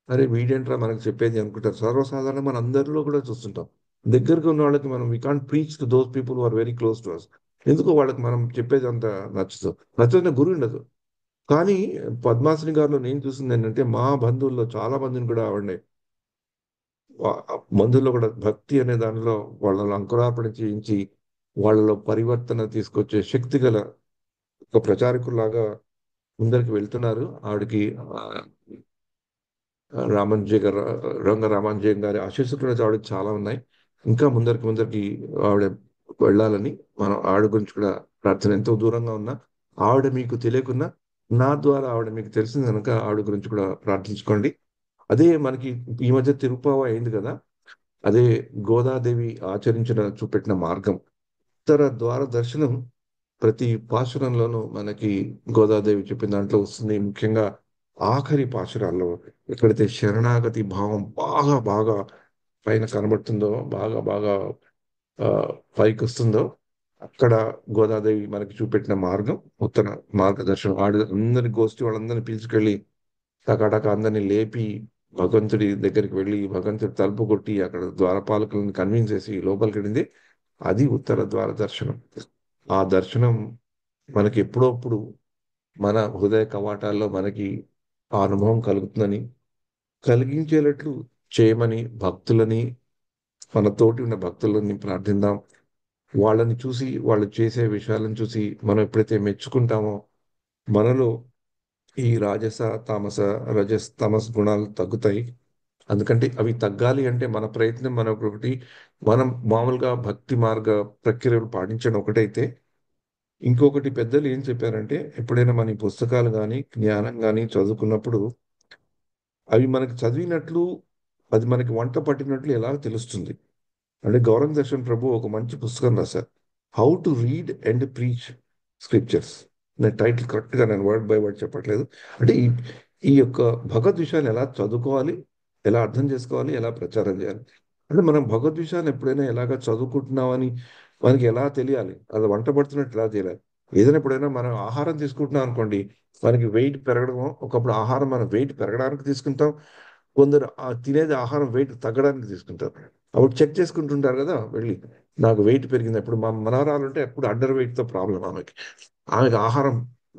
అరే వీడేంట్రా మనకు చెప్పేది అనుకుంటారు. సర్వసాధారణంగా మన అందరిలో కూడా చూస్తుంటాం. దగ్గరగా ఉన్న వాళ్ళకి మనం we can't preach to those people are very close to us. ఎందుకో వాళ్ళకి మనం చెప్పేది అంత నచ్చదు. నచ్చని గురి ఉండదు. కానీ పద్మాసని గారిలో నేను చూసింది ఏంటంటే మా బంధువుల్లో చాలా మందిని కూడా ఆవిడ మందుల్లో కూడా భక్తి అనే దానిలో వాళ్ళలో అంకురార్పణ చేయించి వాళ్ళలో పరివర్తన తీసుకొచ్చే శక్తి గల ఒక ప్రచారకులాగా ముందరికి వెళ్తున్నారు. ఆవిడకి రామానుజయ్ గారు, రంగ రామానుజయం గారి ఆశీస్సులు కూడా ఆవిడకి చాలా ఉన్నాయి. ఇంకా ముందరికి ముందరికి ఆవిడ వెళ్ళాలని మనం ఆవిడ గురించి కూడా ప్రార్థన. ఎంతో దూరంగా ఉన్నా ఆవిడ మీకు తెలియకున్నా నా ద్వారా ఆవిడ మీకు తెలిసింది కనుక ఆవిడ గురించి కూడా ప్రార్థించుకోండి. అదే మనకి ఈ మధ్య తిరుపావ అయింది కదా, అదే గోదాదేవి చూపెట్టిన మార్గం. ఉత్తర ద్వార దర్శనం ప్రతి పాశురంలోనూ మనకి గోదాదేవి చెప్పిన దాంట్లో వస్తుంది. ముఖ్యంగా ఆఖరి పాశురాల్లో ఎక్కడైతే శరణాగతి భావం బాగా బాగా పైన కనబడుతుందో, బాగా బాగా ఆ, పైకి వస్తుందో, అక్కడ గోదాదేవి మనకి చూపెట్టిన మార్గం ఉత్తర మార్గదర్శనం. అందరి గోష్ఠి వాళ్ళందరినీ పిలుచుకెళ్ళి టకాటక అందరినీ లేపి భగవంతుడి దగ్గరికి వెళ్ళి భగవంతుడి తలుపు కొట్టి అక్కడ ద్వారపాలకులను కన్విన్స్ చేసి లోపలికి వెళ్ళింది. అది ఉత్తర ద్వార దర్శనం. ఆ దర్శనం మనకి ఎప్పుడప్పుడు మన హృదయ కవాటాల్లో మనకి ఆ అనుభవం కలుగుతుందని, కలిగించేటట్లు చేయమని భక్తులని, మన తోటి ఉన్న భక్తులని ప్రార్థిద్దాం. వాళ్ళని చూసి, వాళ్ళు చేసే విషయాలను చూసి మనం ఎప్పుడైతే మెచ్చుకుంటామో మనలో ఈ రాజస తామస తమస్ గుణాలు తగ్గుతాయి. ఎందుకంటే అవి తగ్గాలి అంటే మన ప్రయత్నం మనకొకటి. మనం మామూలుగా భక్తి మార్గ ప్రక్రియలు పాటించడం ఒకటైతే, ఇంకొకటి పెద్దలు ఏం చెప్పారంటే ఎప్పుడైనా మన ఈ పుస్తకాలు కానీ జ్ఞానం కానీ చదువుకున్నప్పుడు అవి మనకి చదివినట్లు, అది మనకి వంట పట్టినట్లు ఎలా తెలుస్తుంది అంటే, గౌరవ్ దర్శన్ ప్రభు ఒక మంచి పుస్తకం రాశారు, how to read and preach scriptures. నేను టైటిల్ కరెక్ట్గా నేను వర్డ్ బై వర్డ్ చెప్పట్లేదు. అంటే ఈ యొక్క భగవద్ విషయాన్ని ఎలా చదువుకోవాలి, ఎలా అర్థం చేసుకోవాలి, ఎలా ప్రచారం చేయాలి. అంటే మనం భగవద్ విషయాన్ని ఎప్పుడైనా ఎలాగ చదువుకుంటున్నామని మనకి ఎలా తెలియాలి, అది వంట పడుతున్నట్టు ఎలా తెలియాలి. ఏదైనా ఎప్పుడైనా మనం ఆహారం తీసుకుంటున్నాం అనుకోండి, మనకి వెయిట్ పెరగడం, ఒకప్పుడు ఆహారం మనం వెయిట్ పెరగడానికి తీసుకుంటాం, కొందరు ఆ తినేది ఆహారం వెయిట్ తగ్గడానికి తీసుకుంటారు. అప్పుడు చెక్ చేసుకుంటుంటారు కదా వెళ్ళి, నాకు వెయిట్ పెరిగింది. ఇప్పుడు మా మనవరాలు ఉంటే ఎప్పుడు అండర్ వెయిట్ తో ప్రాబ్లం ఆమెకి. ఆమెకి ఆహారం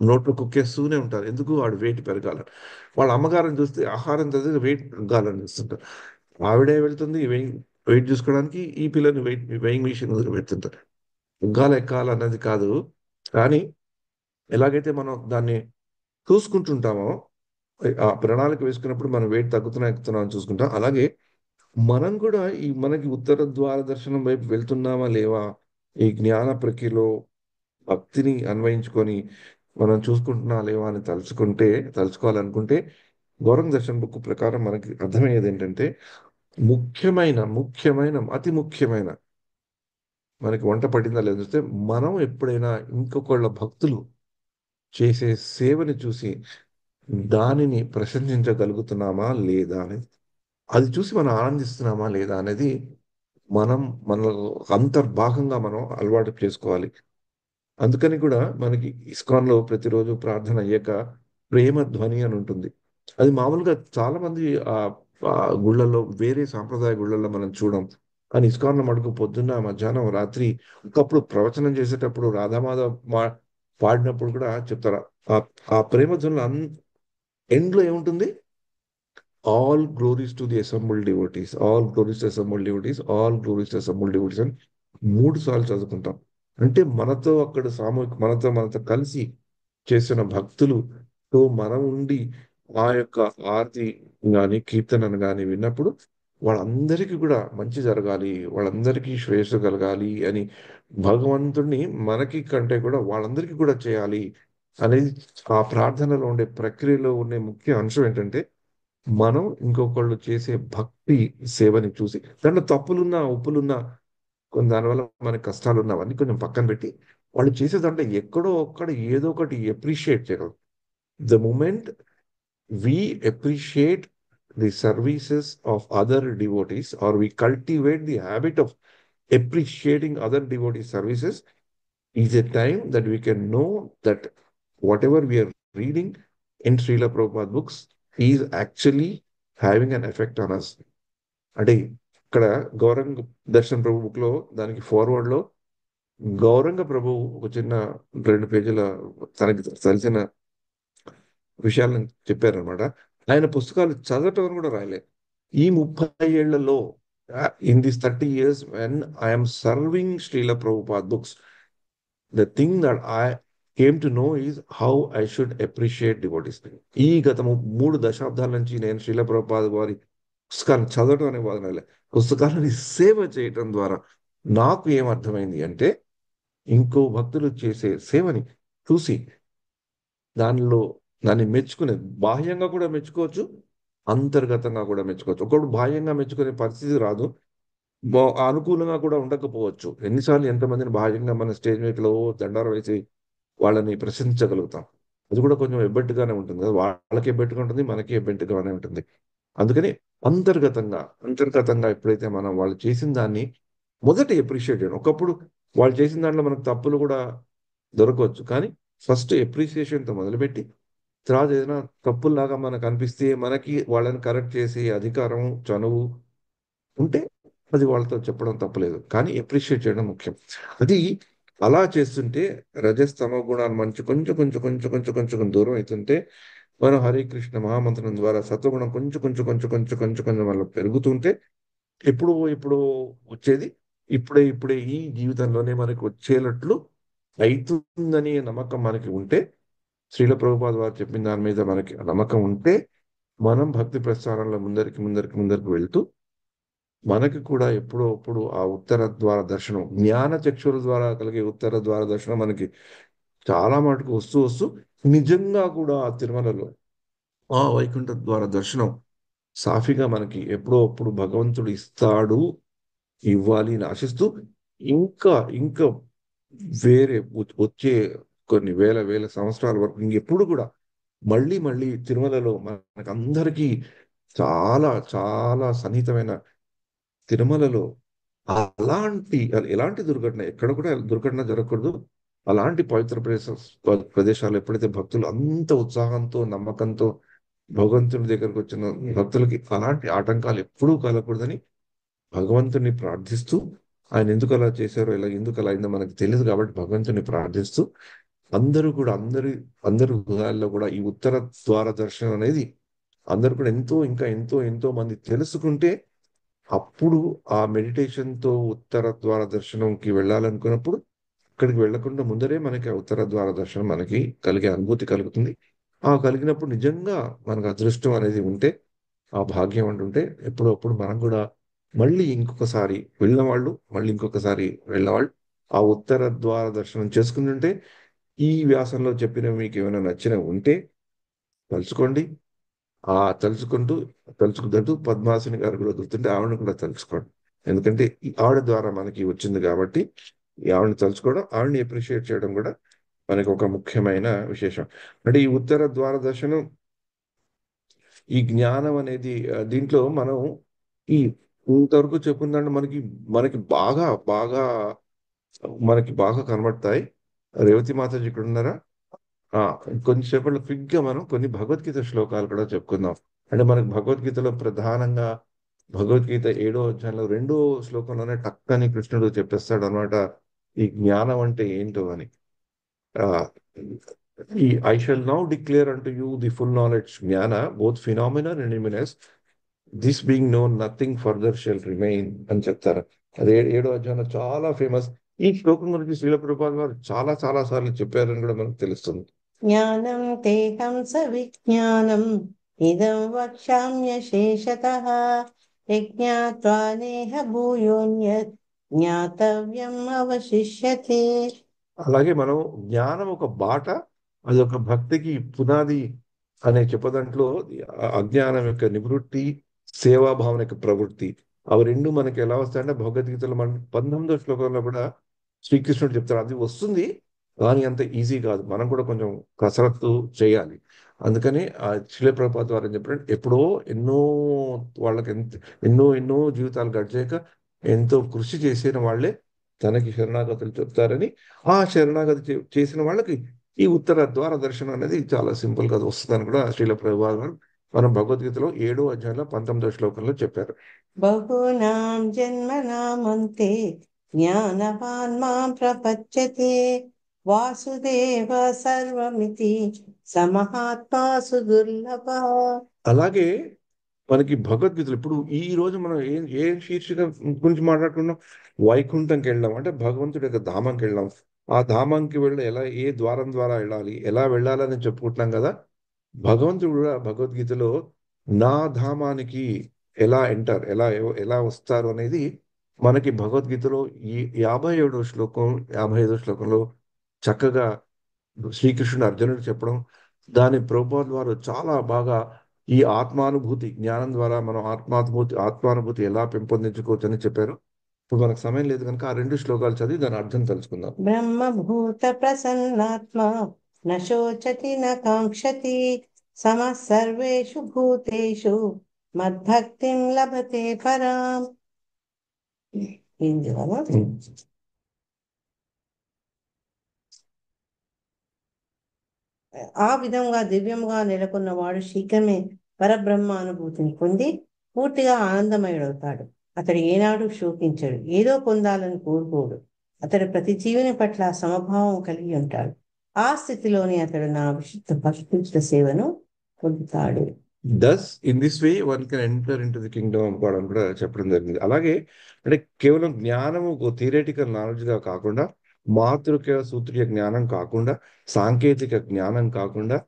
నోట్లో కుక్కేస్తూనే ఉంటారు, ఎందుకు వాడు వెయిట్ పెరగాలని. వాళ్ళ అమ్మగారిని చూస్తే ఆహారం చదివి వెయిట్ తగ్గాలని చూస్తుంటారు. ఆవిడే వెళ్తుంది వెయిట్ వెయిట్ చూసుకోవడానికి, ఈ పిల్లని వెయింగ్ మిషన్ దగ్గర పెడుతుంటారు. తగ్గాలి ఎక్కాలి అన్నది కాదు, కానీ ఎలాగైతే మనం దాన్ని చూసుకుంటుంటామో, ఆ ప్రణాళిక వేసుకున్నప్పుడు మనం వెయిట్ తగ్గుతున్నా ఎక్కుతున్నా అని చూసుకుంటాం. అలాగే మనం కూడా ఈ మనకి ఉత్తర ద్వార దర్శనం వైపు వెళ్తున్నామా లేవా, ఈ జ్ఞాన ప్రక్రియలో భక్తిని అన్వయించుకొని మనం చూసుకుంటున్నా లేవా అని తలుచుకోవాలనుకుంటే, గౌరంగ దర్శన్ బుక్ ప్రకారం మనకి అర్థమయ్యేది ఏంటంటే, అతి ముఖ్యమైన మనకి వంట పడిందా లేదా చూస్తే, మనం ఎప్పుడైనా ఇంకొకళ్ళ భక్తులు చేసే సేవని చూసి దానిని ప్రశంసించగలుగుతున్నామా లేదా అనేది, అది చూసి మనం ఆనందిస్తున్నామా లేదా అనేది మనం మన అంతర్భాగంగా మనం అలవాటు చేసుకోవాలి. అందుకని కూడా మనకి ఇస్కాన్లో ప్రతిరోజు ప్రార్థన అయ్యాక ప్రేమ ధ్వని అని ఉంటుంది. అది మామూలుగా చాలా మంది ఆ ఆ గుళ్ళల్లో, వేరే సాంప్రదాయ గుళ్ళల్లో మనం చూడం. కానీ ఇస్కాన్లో మటుకు పొద్దున్న, మధ్యాహ్నం, రాత్రి ఒకప్పుడు ప్రవచనం చేసేటప్పుడు రాధామాధవ్ పాడినప్పుడు కూడా చెప్తారు. ఆ ఆ ప్రేమ ధ్వనులు ఎండ్లో ఏముంటుంది, all glories to the assembled devotees, all glories to assembled devotees, all glories to assembled devotees అని 3 సార్లు చదువుకుంటాం. అంటే మనతో అక్కడ మనతో కలిసి చేసిన భక్తులుతో మనం ఉండి ఆ యొక్క ఆరతి గాని కీర్తనను గాని విన్నప్పుడు, వాళ్ళందరికీ కూడా మంచి జరగాలి, వాళ్ళందరికీ శ్రేయస్సు కలగాలి అని భగవంతుడిని మనకి కంటే కూడా వాళ్ళందరికీ కూడా చేయాలి అనేది, ఆ ప్రార్థనలో ఉండే ప్రక్రియలో ఉండే ముఖ్య అంశం ఏంటంటే, మనం ఇంకొకళ్ళు చేసే భక్తి సేవని చూసి, దాంట్లో తప్పులున్నా ఉప్పులున్నా కొన్ని దానివల్ల మనకి కష్టాలున్నా అవన్నీ కొంచెం పక్కన పెట్టి, వాళ్ళు చేసే దాంట్లో ఎక్కడో ఒక్కడ ఏదో ఒకటి ఎప్రిషియేట్ చేయగలం. The moment we appreciate the services of other devotees, or we cultivate the habit of appreciating other devotees' services, is a time that we can know that whatever we are reading in Srila Prabhupada books is actually having an effect on us. అంటే ఇక్కడ గౌరంగ దర్శన్ ప్రభు book లో దానికి forward లో గౌరంగ ప్రభు ఒక చిన్న 2 పేజీల తనకి తెలిసిన విషయాలను చెప్పారనమాట. ఆయన పుస్తకాలు చదవటం అని కూడా రాయలే. ఈ 30 ఏళ్లలో, in this 30 years when I'm serving Srila Prabhupad books, the thing that I came to know is how I should appreciate devotees. ఈ గత 3 దశాబ్దాల నుంచి నేను శ్రీల ప్రభుపాద్ వారి పుస్తకాలను చదవటం అనే వాదనలే, పుస్తకాలని సేవ చేయటం ద్వారా నాకు ఏం అర్థమైంది అంటే, ఇంకో భక్తులు చేసే సేవని చూసి దానిలో దాన్ని మెచ్చుకునే, బాహ్యంగా కూడా మెచ్చుకోవచ్చు, అంతర్గతంగా కూడా మెచ్చుకోవచ్చు. ఒకడు బాహ్యంగా మెచ్చుకునే పరిస్థితి రాదు, అనుకూలంగా కూడా ఉండకపోవచ్చు. ఎన్నిసార్లు ఎంతమందిని బాహ్యంగా మన స్టేజ్ మీదలో దండారు వేసి వాళ్ళని ప్రశంసించగలుగుతాం. అది కూడా కొంచెం ఎబ్బెట్టుగానే ఉంటుంది కదా, వాళ్ళకి ఎబ్బెట్టుగా ఉంటుంది, మనకి ఎబ్బెట్టుగానే ఉంటుంది. అందుకని అంతర్గతంగా ఎప్పుడైతే మనం వాళ్ళు చేసిన దాన్ని మొదట ఎప్రిషియేట్ చేయడం. ఒకప్పుడు వాళ్ళు చేసిన దాంట్లో మనకు తప్పులు కూడా దొరకవచ్చు, కానీ ఫస్ట్ ఎప్రిసియేషన్తో మొదలుపెట్టి, తర్వాత ఏదైనా తప్పుల్లాగా మనకు అనిపిస్తే మనకి వాళ్ళని కరెక్ట్ చేసే అధికారం, చనువు ఉంటే అది వాళ్ళతో చెప్పడం తప్పలేదు, కానీ ఎప్రిషియేట్ చేయడం ముఖ్యం. అది అలా చేస్తుంటే రజస్తమో గుణాలు మంచి కొంచెం కొంచెం కొంచెం కొంచెం కొంచెం దూరం అవుతుంటే, మనం హరే కృష్ణ మహామంత్రం ద్వారా సత్వగుణం కొంచెం కొంచెం కొంచెం కొంచెం కొంచెం కొంచెం వల్ల పెరుగుతుంటే, ఎప్పుడు ఎప్పుడు వచ్చేది, ఇప్పుడే ఈ జీవితంలోనే మనకి వచ్చేటట్లు అవుతుందని నమ్మకం మనకి ఉంటే, శ్రీల ప్రభుపాద వారు చెప్పిన దాని మీద మనకి నమ్మకం ఉంటే, మనం భక్తి ప్రస్థానంలో ముందరికి ముందరికి ముందరికి వెళ్తూ, మనకి కూడా ఎప్పుడో అప్పుడు ఆ ఉత్తర ద్వార దర్శనం, జ్ఞాన చక్షుల ద్వారా కలిగే ఉత్తర ద్వార దర్శనం మనకి చాలా మటుకు వస్తూ వస్తూ నిజంగా కూడా ఆ తిరుమలలో ఆ వైకుంఠ ద్వార దర్శనం సాఫీగా మనకి ఎప్పుడో అప్పుడు భగవంతుడు ఇస్తాడు, ఇవ్వాలి అని ఆశిస్తూ, ఇంకా ఇంకా వేరే వచ్చే కొన్ని వేల వేల సంవత్సరాల వరకు ఇంకెప్పుడు కూడా మళ్ళీ మళ్ళీ తిరుమలలో మనకందరికీ చాలా చాలా సన్నిహితమైన తిరుమలలో ఎలాంటి దుర్ఘటన ఎక్కడ కూడా దుర్ఘటన జరగకూడదు. అలాంటి పవిత్ర ప్రదేశాలు ఎప్పుడైతే భక్తులు అంత ఉత్సాహంతో నమ్మకంతో భగవంతుని దగ్గరకు వచ్చిన భక్తులకి అలాంటి ఆటంకాలు ఎప్పుడూ కలగకూడదని భగవంతుని ప్రార్థిస్తూ, ఆయన ఎందుకు అలా చేశారో, ఇలా ఎందుకు అలా అయిందో మనకు తెలియదు కాబట్టి భగవంతుని ప్రార్థిస్తూ అందరూ కూడా అందరి హృదయాల్లో కూడా ఈ ఉత్తర ద్వార దర్శనం అనేది అందరూ కూడా ఎంతో మంది తెలుసుకుంటే అప్పుడు ఆ మెడిటేషన్ తో ఉత్తర ద్వార దర్శనంకి వెళ్ళాలనుకున్నప్పుడు అక్కడికి వెళ్లకుండా ముందరే మనకి ఆ ఉత్తర ద్వార దర్శనం మనకి కలిగే అనుభూతి కలుగుతుంది. ఆ కలిగినప్పుడు నిజంగా మనకు అదృష్టం అనేది ఉంటే, ఆ భాగ్యం అంటుంటే ఎప్పుడప్పుడు మనం కూడా మళ్ళీ ఇంకొకసారి వెళ్ళిన వాళ్ళు మళ్ళీ ఇంకొకసారి వెళ్ళిన వాళ్ళు ఆ ఉత్తర ద్వార దర్శనం చేసుకుంటుంటే, ఈ వ్యాసంలో చెప్పినవి మీకు ఏమైనా నచ్చినవి ఉంటే తలుచుకోండి. ఆ తలుచుకుంటూ పద్మాసని గారు కూడా గుర్తుంటే ఆవిడని కూడా తలుచుకోండి. ఎందుకంటే ఈ ఆవిడ ద్వారా మనకి వచ్చింది కాబట్టి ఈ ఆవిడని తలుచుకోవడం, ఆవిడని అప్రిషియేట్ చేయడం కూడా మనకి ఒక ముఖ్యమైన విశేషం. అంటే ఈ ఉత్తర ద్వార దర్శనం, ఈ జ్ఞానం అనేది దీంట్లో మనం ఈ ఇంతవరకు చెప్పుకుందంటే మనకి మనకి బాగా బాగా మనకి బాగా కనబడతాయి. రేవతి మాతాజీ ఇక్కడ ఉన్నారా? ఆ కొంచెంసేపట్లో క్విక్ గా మనం కొన్ని భగవద్గీత శ్లోకాలు కూడా చెప్పుకుందాం. అంటే మనకు భగవద్గీతలో ప్రధానంగా భగవద్గీత 7వ అధ్యాయంలో 2వ శ్లోకంలోనే టక్కని కృష్ణుడు చెప్పేస్తాడు అనమాట, ఈ జ్ఞానం అంటే ఏంటో అని. ఆ ఈ I shall now declare unto you the full knowledge జ్ఞాన both phenomenal and numinous, this being known nothing further shall remain అని చెప్తారు. అది 7వ అధ్యాయంలో చాలా ఫేమస్. ఈ శ్లోకం గురించి శ్రీల ప్రభుపాద వారు చాలా చాలా సార్లు చెప్పారని కూడా మనకు తెలుస్తుంది. జ్ఞానం తేహం సవిజ్ఞానం ఇదం వక్ష్యామ్యశేషతః యజ్ఞాత్వా నేహ భూయోన్యత్ జ్ఞాతవ్యం అవశిష్యతే. అలాగే మనం జ్ఞానం ఒక బాట, అది ఒక భక్తికి పునాది అనే చెప్పదంట్లో అజ్ఞానం యొక్క నివృత్తి, సేవాభావన యొక్క ప్రవృత్తి, అవి రెండు మనకి ఎలా వస్తాయంటే భగవద్గీతలో మన 19వ శ్లోకంలో కూడా శ్రీకృష్ణుడు చెప్తారు అది వస్తుంది, కానీ అంత ఈజీ కాదు, మనం కూడా కొంచెం కసరత్తు చేయాలి. అందుకని ఆ శిల ప్రభుపాద వారు ఏం చెప్పారంటే ఎప్పుడో ఎన్నో వాళ్ళకి ఎన్నో జీవితాలు గడిచాక ఎంతో కృషి చేసిన వాళ్ళే తనకి శరణాగతులు చెప్తారని, ఆ శరణాగతి చేసిన వాళ్ళకి ఈ ఉత్తర ద్వార దర్శనం అనేది చాలా సింపుల్ గా వస్తుందని కూడా శ్రీల ప్రభుపాద గారు మనం భగవద్గీతలో 7వ అధ్యాయంలో 19వ శ్లోకంలో చెప్పారు. బహూనాం జన్మనామంతే జ్ఞానవాన్ మాం ప్రపద్యతే వాసుదేవ సర్వమితి సమహాత్మా సుదుర్లభ. అలాగే మనకి భగవద్గీతలు ఇప్పుడు ఈ రోజు మనం ఏం శీర్షిక గురించి మాట్లాడుకున్నాం? వైకుంఠంకి వెళ్ళాం అంటే భగవంతుడి యొక్క ధామంకి వెళ్ళాం. ఆ ధామంకి వెళ్ళి ఏ ద్వారం ద్వారా వెళ్ళాలి, ఎలా వెళ్ళాలని చెప్పుకుంటున్నాం కదా. భగవంతుడు కూడా భగవద్గీతలో నా ధామానికి ఎలా ఎంటర్ ఎలా వస్తారు అనేది మనకి భగవద్గీతలో ఈ 55వ శ్లోకంలో చక్కగా శ్రీకృష్ణుడు అర్జునుడు చెప్పడం, దాని ప్రభుపాద వారు చాలా బాగా ఈ ఆత్మానుభూతి జ్ఞానం ద్వారా మనం ఆత్మానుభూతి ఎలా పెంపొందించుకోవచ్చు అని చెప్పారు. ఇప్పుడు మనకు సమయం లేదు కనుక ఆ 2 శ్లోకాలు చదివి దాని అర్థం తెలుసుకుందాం. బ్రహ్మభూత ప్రసన్నాత్మ న శోచతి న కాంక్షతి సమః సర్వేషు భూతేషు మద్భక్తిం లభతే పరాం. ఏంది కదా? ఆ విధంగా దివ్యముగా నెలకొన్నవాడు శీఘ్రమే పరబ్రహ్మ అనుభూతిని పొంది పూర్తిగా ఆనందమయుడవుతాడు. అతడు ఏనాడు శోకించడు, ఏదో పొందాలని కోరుకోడు. అతడు ప్రతి జీవుని పట్ల సమభావం కలిగి ఉంటాడు. ఆ స్థితిలోని అతడు నా విశుద్ధ భక్తియుక్త సేవను పొందుతాడు. Thus in this way one can enter into the kingdom of God అని కూడా చెప్పడం జరిగింది. అలాగే అంటే కేవలం జ్ఞానము థియరేటికల్ నాలెడ్జ్ గా కాకుండా, మాతృక సూత్రీయ జ్ఞానం కాకుండా, సాంకేతిక జ్ఞానం కాకుండా,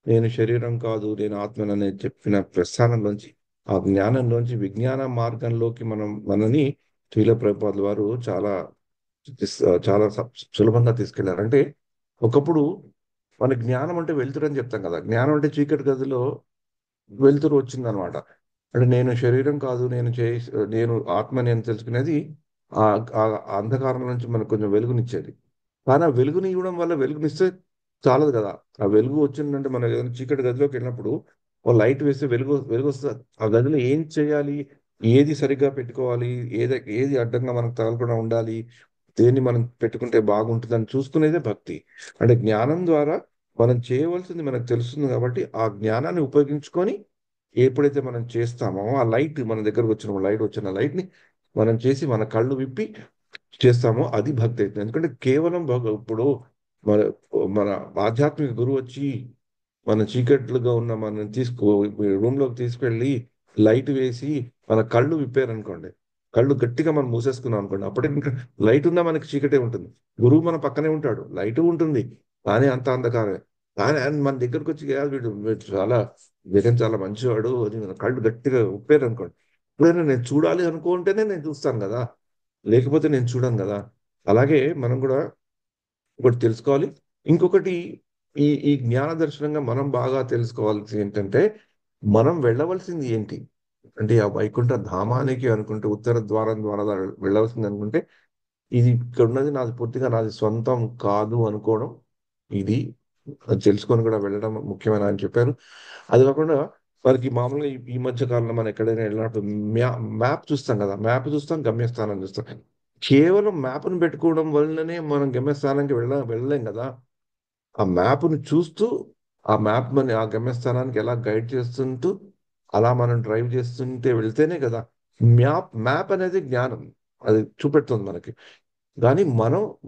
నేను శరీరం కాదు నేను ఆత్మనని చెప్పిన ప్రస్థానంలోంచి ఆ జ్ఞానంలోంచి విజ్ఞాన మార్గంలోకి మనని శ్రీల ప్రభుపాద వారు చాలా సులభంగా తీసుకెళ్లారు. అంటే ఒకప్పుడు మన జ్ఞానం అంటే వెలుతురు అని చెప్తాం కదా, జ్ఞానం అంటే చీకటి గదిలో వెలుతురు వచ్చిందనమాట. అంటే నేను శరీరం కాదు నేను ఆత్మని అని తెలుసుకునేది ఆ ఆ అంధకారం నుంచి మనకు కొంచెం వెలుగునిచ్చేది. కానీ ఆ వెలుగుని ఇవ్వడం వల్ల వెలుగునిస్తే చాలదు కదా. ఆ వెలుగు వచ్చిందంటే మనం ఏదైనా చీకటి గదిలోకి వెళ్ళినప్పుడు ఓ లైట్ వేస్తే వెలుగు వస్తుంది. ఆ గదిలో ఏం చేయాలి, ఏది సరిగ్గా పెట్టుకోవాలి, ఏది అడ్డంగా మనకు తగలకుండా ఉండాలి, దేన్ని మనం పెట్టుకుంటే బాగుంటుందని చూసుకునేదే భక్తి. అంటే జ్ఞానం ద్వారా మనం చేయవలసింది మనకు తెలుస్తుంది కాబట్టి ఆ జ్ఞానాన్ని ఉపయోగించుకొని ఎప్పుడైతే మనం చేస్తామో ఆ లైట్ మన దగ్గరకు వచ్చిన లైట్ ని మనం చేసి మన కళ్ళు విప్పి చేస్తామో అది భక్తి అవుతుంది. ఎందుకంటే కేవలం ఇప్పుడు మన మన ఆధ్యాత్మిక గురువు వచ్చి మన చీకట్లుగా ఉన్న మనం రూమ్ లోకి తీసుకెళ్ళి లైట్ వేసి మన కళ్ళు విప్పారనుకోండి, కళ్ళు గట్టిగా మనం మూసేసుకున్నాం అనుకోండి, అప్పుడే ఇంకా లైట్ ఉన్నా మనకి చీకటే ఉంటుంది. గురువు మన పక్కనే ఉంటాడు, లైట్ ఉంటుంది, కానీ అంత అంధకారమే. కానీ ఆయన మన దగ్గరకు వచ్చి "ఏ, వీడు చాలా జగన్ చాలా మంచివాడు" అని మన కళ్ళు గట్టిగా ఉప్పారు అనుకోండి, ఎప్పుడైనా నేను చూడాలి అనుకుంటేనే నేను చూస్తాను కదా, లేకపోతే నేను చూడను కదా. అలాగే మనం కూడా ఒకటి తెలుసుకోవాలి. ఇంకొకటి, ఈ జ్ఞాన దర్శనంగా మనం బాగా తెలుసుకోవాల్సింది ఏంటంటే మనం వెళ్ళవలసింది ఏంటి అంటే ఆ వైకుంఠ ధామానికి అనుకుంటే ఉత్తర ద్వారం ద్వారా వెళ్ళవలసింది అనుకుంటే ఇది ఇక్కడ ఉన్నది నాది పూర్తిగా నాది సొంతం కాదు అనుకోవడం, ఇది అది తెలుసుకొని కూడా వెళ్ళడం ముఖ్యమైన అని చెప్పారు. అది కాకుండా మనకి మామూలుగా ఈ మధ్య కాలంలో మనం ఎక్కడైనా వెళ్ళినప్పుడు మ్యాప్ చూస్తాం కదా, మ్యాప్ చూస్తాం, గమ్యస్థానం చూస్తాం. కేవలం మ్యాప్ను పెట్టుకోవడం వల్లనే మనం గమ్యస్థానానికి వెళ్ళలేం కదా. ఆ మ్యాప్ను చూస్తూ ఆ మ్యాప్ మన ఆ గమ్యస్థానానికి ఎలా గైడ్ చేస్తుంటూ అలా మనం డ్రైవ్ చేస్తుంటే వెళ్తేనే కదా. మ్యాప్ అనేది జ్ఞానం, అది చూపెడుతుంది మనకి. కానీ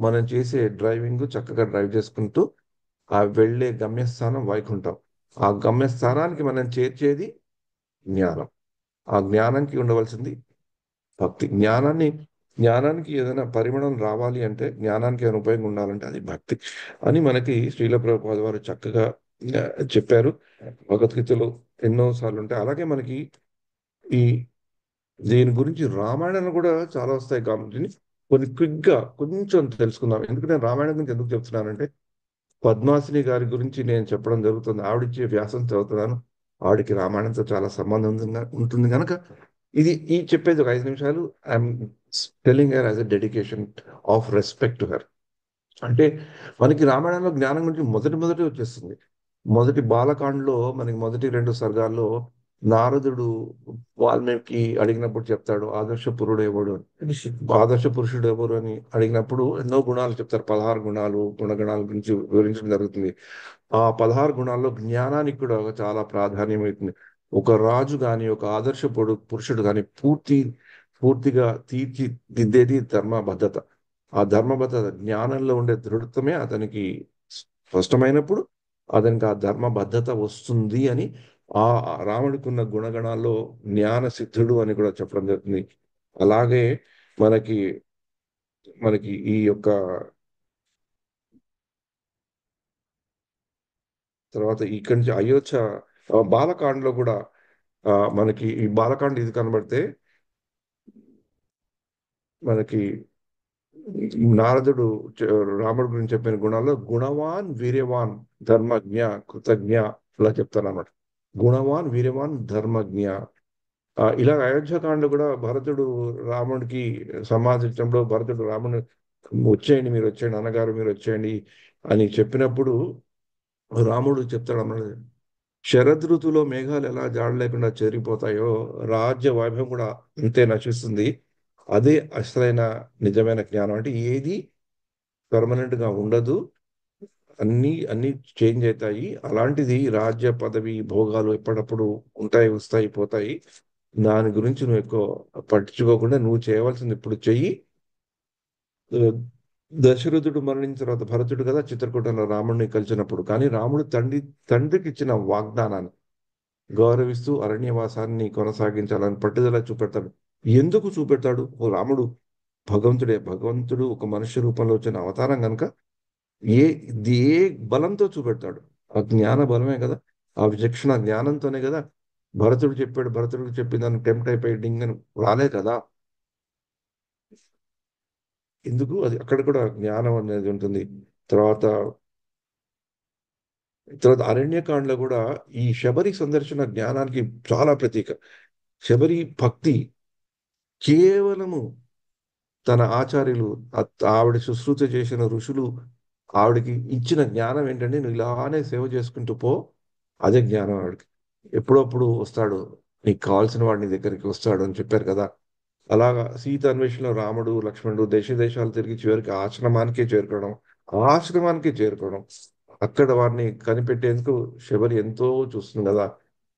మనం చేసే డ్రైవింగ్ చక్కగా డ్రైవ్ చేసుకుంటూ ఆ వెళ్ళే గమ్యస్థానం వైకుంఠం. ఆ గమ్యస్థానానికి మనం చేర్చేది జ్ఞానం. ఆ జ్ఞానానికి ఉండవలసింది భక్తి. జ్ఞానానికి ఏదైనా పరిమళం రావాలి అంటే, జ్ఞానానికి ఏదైనా ఉపయోగం ఉండాలంటే అది భక్తి అని మనకి శ్రీల ప్రభుపాద వారు చక్కగా ఆ, చెప్పారు. భగవద్గీతలో ఎన్నో సార్లు ఉంటాయి. అలాగే మనకి ఈ దీని గురించి రామాయణంలో కూడా చాలా వస్తాయి కాబట్టి కొన్ని క్విక్ గా కొంచెం తెలుసుకుందాం. ఎందుకంటే నేను రామాయణం గురించి ఎందుకు చెప్తున్నానంటే పద్మాసిని గారి గురించి నేను చెప్పడం జరుగుతుంది. ఆవిడిచ్చే వ్యాసం చదువుతున్నాను. ఆవిడకి రామాయణంతో చాలా సంబంధం ఉంటుంది కనుక ఈ చెప్పేది ఒక 5 నిమిషాలు. I'm telling her as a dedication of respect to her. అంటే మనకి రామాయణంలో జ్ఞానం గురించి మొదటి వచ్చేస్తుంది. మొదటి బాలకాండలో మనకి మొదటి 2 సర్గాల్లో నారదుడు వాల్మీకి అడిగినప్పుడు చెప్తాడు ఆదర్శ పురుడు ఎవడు అని. ఆదర్శ పురుషుడు ఎవరు అని అడిగినప్పుడు ఎన్నో గుణాలు చెప్తారు. 16 గుణాలు, గుణగణాల గురించి వివరించడం జరుగుతుంది. ఆ 16 గుణాల్లో జ్ఞానానికి కూడా చాలా ప్రాధాన్యమవుతుంది. ఒక రాజు గాని ఒక ఆదర్శ పురుషుడు గాని పూర్తిగా తీర్చిదిద్దేది ధర్మబద్ధత. ఆ ధర్మబద్ధత జ్ఞానంలో ఉండే దృఢత్వమే అతనికి స్పష్టమైనప్పుడు అతనికి ఆ ధర్మబద్ధత వస్తుంది అని ఆ రాముడికి ఉన్న గుణగణాల్లో జ్ఞాన సిద్ధుడు అని కూడా చెప్పడం జరుగుతుంది. అలాగే మనకి మనకి ఈ యొక్క తర్వాత ఇక్కడి నుంచి అయోధ్య బాలకాండలో కూడా మనకి ఈ బాలకాండ ఇది కనబడితే మనకి నారదుడు రాముడి గురించి చెప్పిన గుణాల్లో గుణవాన్ వీర్యవాన్ ధర్మజ్ఞ కృతజ్ఞ ఇలా చెప్తాను అన్నమాట. గుణవాన్ వీర్యవాన్ ధర్మజ్ఞ. ఇలా అయోధ్యకాండ కూడా భరతుడు రాముడికి సమాధించడంలో భరతుడు రాముడు వచ్చేయండి మీరు వచ్చేయండి అన్నగారు మీరు వచ్చేయండి అని చెప్పినప్పుడు రాముడు చెప్తాడు అన్నమాట. శరదృతువులో మేఘాలు ఎలా జాడ లేకుండా చెరిగిపోతాయో రాజ్య వైభవం కూడా అంతే నశిస్తుంది. అదే అసలైన నిజమైన జ్ఞానం. అంటే ఏది పర్మనెంట్ గా ఉండదు, అన్ని చేంజ్ అవుతాయి. అలాంటిది రాజ్య పదవి భోగాలు ఎప్పటికప్పుడు ఉంటాయి, వస్తాయి, పోతాయి. దాని గురించి నువ్వు ఎక్కువ పట్టించుకోకుండా నువ్వు చేయవలసింది ఇప్పుడు చెయ్యి. ఆ, దశరథుడు మరణించిన తర్వాత భరతుడు కదా చిత్రకూటంలో రాముడిని కలిసినప్పుడు, కానీ రాముడు తండ్రికి ఇచ్చిన వాగ్దానాన్ని గౌరవిస్తూ అరణ్యవాసాన్ని కొనసాగించాలని పట్టుదల చూపెడతాడు. ఎందుకు చూపెడతాడు? ఓ రాముడు భగవంతుడు ఒక మనుష్య రూపంలో వచ్చిన అవతారం కనుక ఏ ఏ బలంతో చూపెడతాడు? ఆ జ్ఞాన బలమే కదా, ఆ విచక్షణ జ్ఞానంతోనే కదా. భరతుడికి చెప్పి దాన్ని టెంప్ట్ అయిపోయి డింగ్ అని రాలే కదా. ఎందుకు? అది అక్కడ కూడా జ్ఞానం అనేది ఉంటుంది. తర్వాత తర్వాత అరణ్యకాండలో కూడా ఈ శబరి సందర్శన జ్ఞానానికి చాలా ప్రతీక. శబరి భక్తి కేవలము తన ఆచార్యులు ఆవిడ శుశ్రూష చేసిన ఋషులు ఆవిడకి ఇచ్చిన జ్ఞానం ఏంటంటే నువ్వు ఇలానే సేవ చేసుకుంటూ పో, అదే జ్ఞానం ఆవిడకి. ఎప్పుడప్పుడు వస్తాడు నీకు కావాల్సిన వాడు నీ దగ్గరికి వస్తాడు అని చెప్పారు కదా. అలాగా సీత అన్వేషణలో రాముడు లక్ష్మణుడు దేశ దేశాలు తిరిగి చివరికి ఆశ్రమానికే చేరుకోవడం, ఆశ్రమానికే చేరుకోవడం, అక్కడ వారిని కనిపెట్టేందుకు శబరి ఎంతో చూస్తుంది కదా.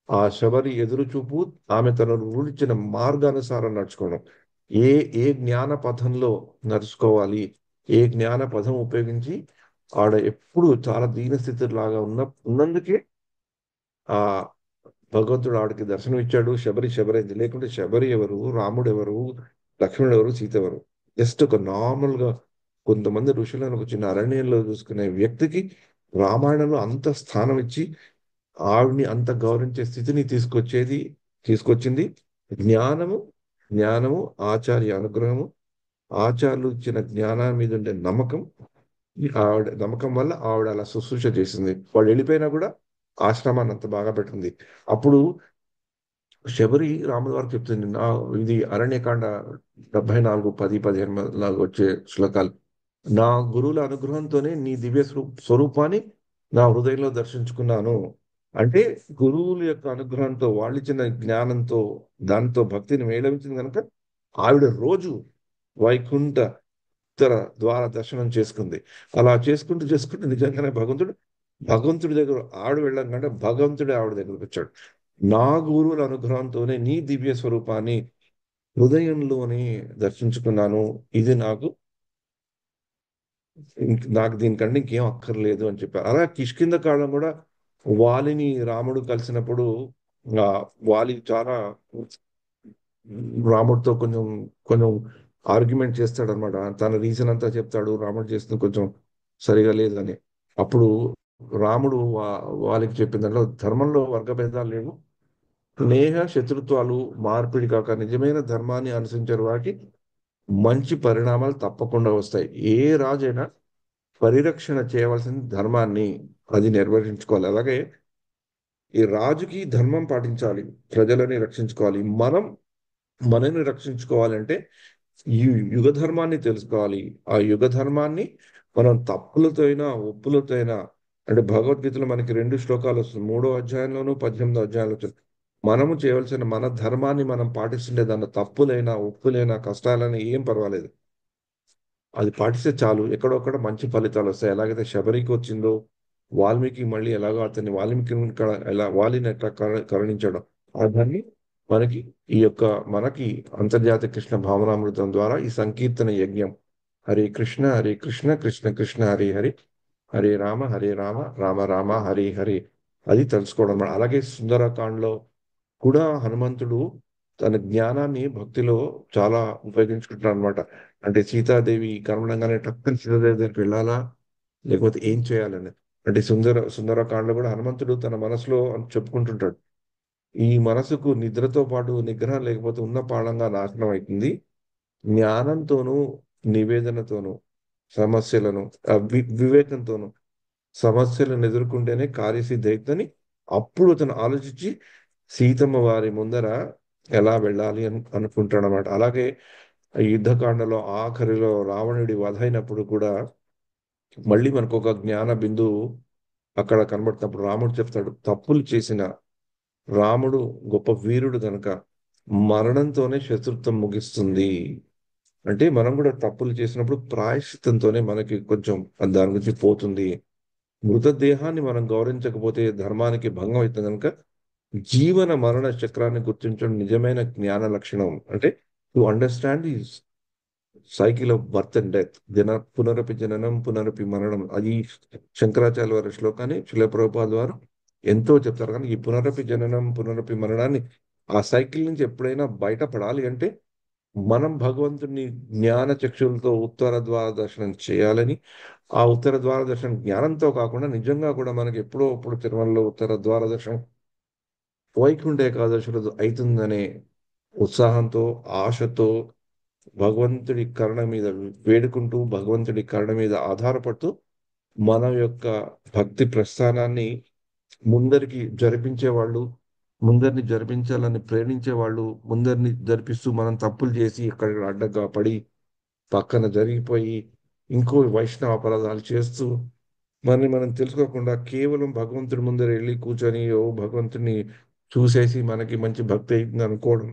ఆ శబరి ఎదురు చూపు, ఆమె తన ఊడిచిన మార్గానుసారం నడుచుకోవడం, ఏ ఏ జ్ఞాన పథంలో నడుచుకోవాలి, ఏ జ్ఞాన పదం ఉపయోగించి ఆడ ఎప్పుడు చాలా దీనస్థితిలాగా ఉన్నందుకే ఆ భగవంతుడు ఆవిడకి దర్శనం ఇచ్చాడు. శబరి శబరైంది. లేకుంటే శబరి ఎవరు, రాముడు ఎవరు, లక్ష్మణుడు ఎవరు, సీత ఎవరు? జస్ట్ ఒక నార్మల్ గా కొంతమంది ఋషులను ఒక చిన్న అరణ్యంలో చూసుకునే వ్యక్తికి రామాయణంలో అంత స్థానం ఇచ్చి ఆవిడ్ని అంత గౌరవించే స్థితిని తీసుకొచ్చింది జ్ఞానము. జ్ఞానము, ఆచార్య అనుగ్రహము, ఆచార్యులు ఇచ్చిన జ్ఞానం మీద ఉండే నమ్మకం. ఈ ఆవిడ నమ్మకం వల్ల ఆవిడ అలా శుశ్రూష చేసింది. వాళ్ళు వెళ్ళిపోయినా కూడా ఆశ్రమాన్ని అంత బాగా పెట్టింది. అప్పుడు శబరి రాముల వారికి చెప్తుంది, నా ఇది అరణ్యకాండ 74, 10, 15 లాగా వచ్చే శ్లోకాలు. నా గురువుల అనుగ్రహంతోనే నీ దివ్య స్వరూపాన్ని నా హృదయంలో దర్శించుకున్నాను. అంటే గురువుల యొక్క అనుగ్రహంతో, వాళ్ళు ఇచ్చిన జ్ఞానంతో, దాంతో భక్తిని మేళవించింది కనుక ఆవిడ రోజు వైకుంఠ ఉత్తర ద్వార దర్శనం చేసుకుంది. అలా చేసుకుంటూ నిజంగానే భగవంతుడి దగ్గర ఆవిడ వెళ్ళం కంటే భగవంతుడే ఆవిడ దగ్గరకు వచ్చాడు. నా గురువుల అనుగ్రహంతోనే నీ దివ్య స్వరూపాన్ని హృదయంలోనే దర్శించుకున్నాను. ఇది నాకు దీనికంటే ఇంకేం అక్కర్లేదు అని చెప్పారు. అలా కిష్కింద కాలం కూడా వాలిని రాముడు కలిసినప్పుడు ఆ వాలి చాలా రాముడితో కొంచెం కొంచెం ఆర్గ్యుమెంట్ చేస్తాడు అనమాట. తన రీజన్ అంతా చెప్తాడు, రాముడు చేస్తుంది కొంచెం సరిగా లేదని. అప్పుడు రాముడు వాళ్ళకి చెప్పిన దాంట్లో ధర్మంలో వర్గభేదాలు లేవు, స్నేహ శత్రుత్వాలు మార్పిడి కాక నిజమైన ధర్మాన్ని అనుసరించారు వారికి మంచి పరిణామాలు తప్పకుండా వస్తాయి. ఏ రాజైనా పరిరక్షణ చేయవలసిన ధర్మాన్ని అది నిర్వహించుకోవాలి. అలాగే ఈ రాజుకి ధర్మం పాటించాలి, ప్రజలని రక్షించుకోవాలి. మనని రక్షించుకోవాలంటే ఈ యుగ ధర్మాన్ని తెలుసుకోవాలి. ఆ యుగ ధర్మాన్ని మనం తప్పులతో అయినా ఒప్పులతో అయినా, అంటే భగవద్గీతలో మనకి 2 శ్లోకాలు వస్తుంది, 3వ అధ్యాయంలోను 18వ అధ్యాయంలో వస్తుంది. మనము చేయవలసిన మన ధర్మాన్ని మనం పాటిస్తుంటే దాని తప్పులైనా ఒప్పులైనా కష్టాలైనా ఏం పర్వాలేదు, అది పాటిస్తే చాలు, ఎక్కడొక్కడ మంచి ఫలితాలు వస్తాయి. ఎలాగైతే శబరికి వచ్చిందో, వాల్మీకి మళ్ళీ ఎలాగో అతన్ని ఎలా వాలిని ఎట్లా కరుణించడం, దాన్ని మనకి ఈ యొక్క మనకి అంతర్జాతీయ కృష్ణ భావనామృతం ద్వారా ఈ సంకీర్తన యజ్ఞం, హరే కృష్ణ హరే కృష్ణ కృష్ణ కృష్ణ హరే హరే, హరే రామ హరే రామ రామ రామ హరే హరే, అది తెలుసుకోవడం అన్నమాట. అలాగే సుందరకాండలో కూడా హనుమంతుడు తన జ్ఞానాన్ని భక్తిలో చాలా ఉపయోగించుకుంటున్నాడు అనమాట. అంటే సీతాదేవి కనబడంగానే టక్కని సీతాదేవి దగ్గరికి వెళ్ళాలా, లేకపోతే ఏం చేయాలని. అంటే సుందరకాండలో కూడా హనుమంతుడు తన మనసులో చెప్పుకుంటుంటాడు, ఈ మనసుకు నిద్రతో పాటు నిగ్రహం లేకపోతే ఉన్న పాడంగా నాశనం అవుతుంది. జ్ఞానంతోనూ నివేదనతోనూ సమస్యలను వివేకంతోనూ సమస్యలను ఎదుర్కొంటేనే కార్యసిద్ధి అవుతుందని అప్పుడు అతను ఆలోచించి సీతమ్మ వారి ముందర ఎలా వెళ్ళాలి అనుకుంటాడు అనమాట. అలాగే ఈ యుద్ధకాండలో ఆఖరిలో రావణుడి వధ అయినప్పుడు కూడా మళ్ళీ మనకు ఒక జ్ఞాన బిందువు అక్కడ కనబడుతున్నప్పుడు రాముడు చెప్తాడు, తప్పులు చేసిన రాముడు గొప్ప వీరుడు కనుక మరణంతోనే శత్రుత్వం ముగిస్తుంది. అంటే మనం కూడా తప్పులు చేసినప్పుడు ప్రాయశ్చిత్తంతోనే మనకి కొంచెం దాని గురించి పోతుంది. మృతదేహాన్ని మనం గౌరవించకపోతే ధర్మానికి భంగం అవుతుంది కనుక జీవన మరణ చక్రాన్ని గుర్తించడం నిజమైన జ్ఞాన లక్షణం. అంటే to understand the cycle of birth and death, పునరపి జననం పునరపి మరణం. అది శంకరాచార్య వారి శ్లోకాన్ని శిలప్రభుపాద వారు ఎంతో చెప్తారు. కానీ ఈ పునరపి జననం పునరపి మరణాన్ని, ఆ సైకిల్ నుంచి ఎప్పుడైనా బయటపడాలి అంటే మనం భగవంతుని జ్ఞాన చక్షులతో ఉత్తర ద్వార దర్శనం చేయాలని, ఆ ఉత్తర ద్వార దర్శనం జ్ఞానంతో కాకుండా నిజంగా కూడా మనకి ఎప్పుడో అప్పుడు తిరుమలలో ఉత్తర ద్వార దర్శనం వైకుంఠ ఏకాదశి రోజు అవుతుందనే ఉత్సాహంతో ఆశతో భగవంతుడి కరుణ మీద వేడుకుంటూ భగవంతుడి కరుణ మీద ఆధారపడుతూ మన యొక్క భక్తి ప్రస్థానాన్ని ముందరికి జరిపించే వాళ్ళు, ముందరిని జరిపించాలని ప్రేరించే వాళ్ళు, ముందరిని జరిపిస్తూ మనం తప్పులు చేసి ఇక్కడ అడ్డగా పడి పక్కన జరిగిపోయి ఇంకో వైష్ణవ అపరాధాలు చేస్తూ మనని మనం తెలుసుకోకుండా కేవలం భగవంతుడి ముందర వెళ్ళి కూర్చొని ఓ భగవంతుని చూసేసి మనకి మంచి భక్తి అయింది అనుకోవడం,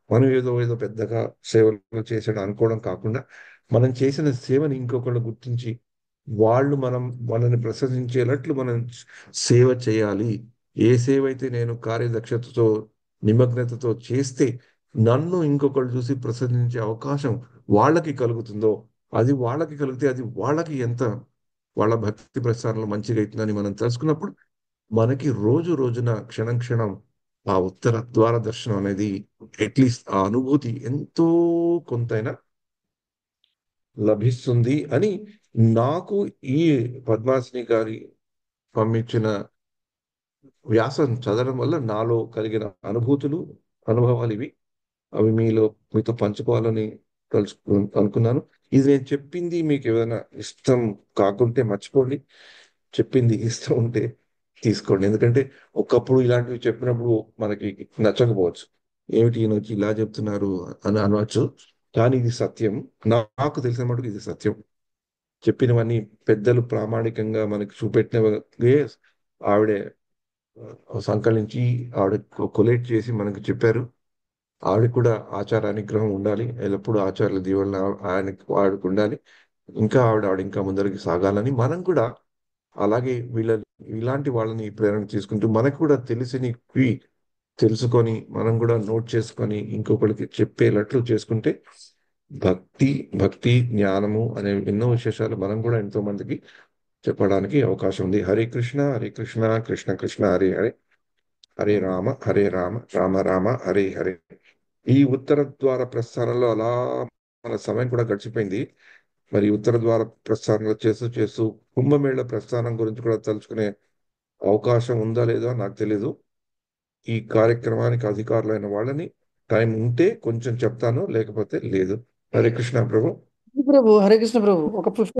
మనం ఏదో ఏదో పెద్దగా సేవలు చేసాడు అనుకోవడం కాకుండా, మనం చేసిన సేవని ఇంకొకళ్ళు గుర్తించి వాళ్ళు మనల్ని ప్రశంసించేటట్లు మనం సేవ చేయాలి. ఏ సేవ అయితే నేను కార్యదక్షతతో నిమగ్నతతో చేస్తే నన్ను ఇంకొకళ్ళు చూసి ప్రశంసించే అవకాశం వాళ్ళకి కలుగుతుందో, అది వాళ్ళకి కలిగితే అది వాళ్ళకి ఎంత వాళ్ళ భక్తి ప్రస్థానంలో మంచిగా అవుతుందని మనం తెలుసుకున్నప్పుడు మనకి రోజు రోజున క్షణం క్షణం ఆ ఉత్తర ద్వార దర్శనం అనేది అట్లీస్ట్ ఆ అనుభూతి ఎంతో కొంతైనా లభిస్తుంది అని నాకు ఈ పద్మాసిని గారి పంపించిన వ్యాసం చదవడం వల్ల నాలో కలిగిన అనుభవాలు ఇవి. అవి మీతో పంచుకోవాలని అనుకున్నాను. ఇది నేను చెప్పింది మీకు ఏదైనా ఇష్టం కాకుంటే మర్చిపోండి, చెప్పింది ఇష్టం ఉంటే తీసుకోండి. ఎందుకంటే ఒకప్పుడు ఇలాంటివి చెప్పినప్పుడు మనకి నచ్చకపోవచ్చు, ఏమిటి ఈయన వచ్చి ఇలా చెప్తున్నారు అని అనవచ్చు. కానీ ఇది సత్యం, నాకు తెలిసిన మటుకు ఇది సత్యం. చెప్పినవన్నీ పెద్దలు ప్రామాణికంగా మనకి చూపెట్టినవే ఆవిడే సంకలించి ఆవిడ కొలేట్ చేసి మనకు చెప్పారు. ఆవిడకి కూడా ఆచార అనుగ్రహం ఉండాలి, ఎల్లప్పుడూ ఆచార్యుల దీవెన ఆవిడకు ఉండాలి. ఇంకా ఆవిడ ఇంకా ముందరికి సాగాలని మనం కూడా అలాగే ఇలాంటి వాళ్ళని ప్రేరణ తీసుకుంటూ మనకు కూడా తెలిసినవి తెలుసుకొని మనం కూడా నోట్ చేసుకొని ఇంకొకరికి చెప్పేటట్లు చేసుకుంటే భక్తి భక్తి జ్ఞానము అనే ఎన్నో విశేషాలు మనం కూడా ఎంతో మందికి చెప్పడానికి అవకాశం ఉంది. హరే కృష్ణ హరే కృష్ణ కృష్ణ కృష్ణ హరే హరే, హరే రామ హరే రామ రామ రామ హరే హరే. ఈ ఉత్తర ద్వార ప్రస్థానంలో అలా మన సమయం కూడా గడిచిపోయింది. మరి ఉత్తర ద్వార ప్రస్థానంలో చేస్తూ చేస్తూ కుంభమేళ ప్రస్థానం గురించి కూడా తలుచుకునే అవకాశం ఉందా లేదా నాకు తెలీదు. ఈ కార్యక్రమానికి అధికారులైన వాళ్ళని టైం ఉంటే కొంచెం చెప్తాను, లేకపోతే లేదు. హరే కృష్ణ ప్రభు. ప్రభు హరే కృష్ణ ప్రభు. ఒక పుష్ప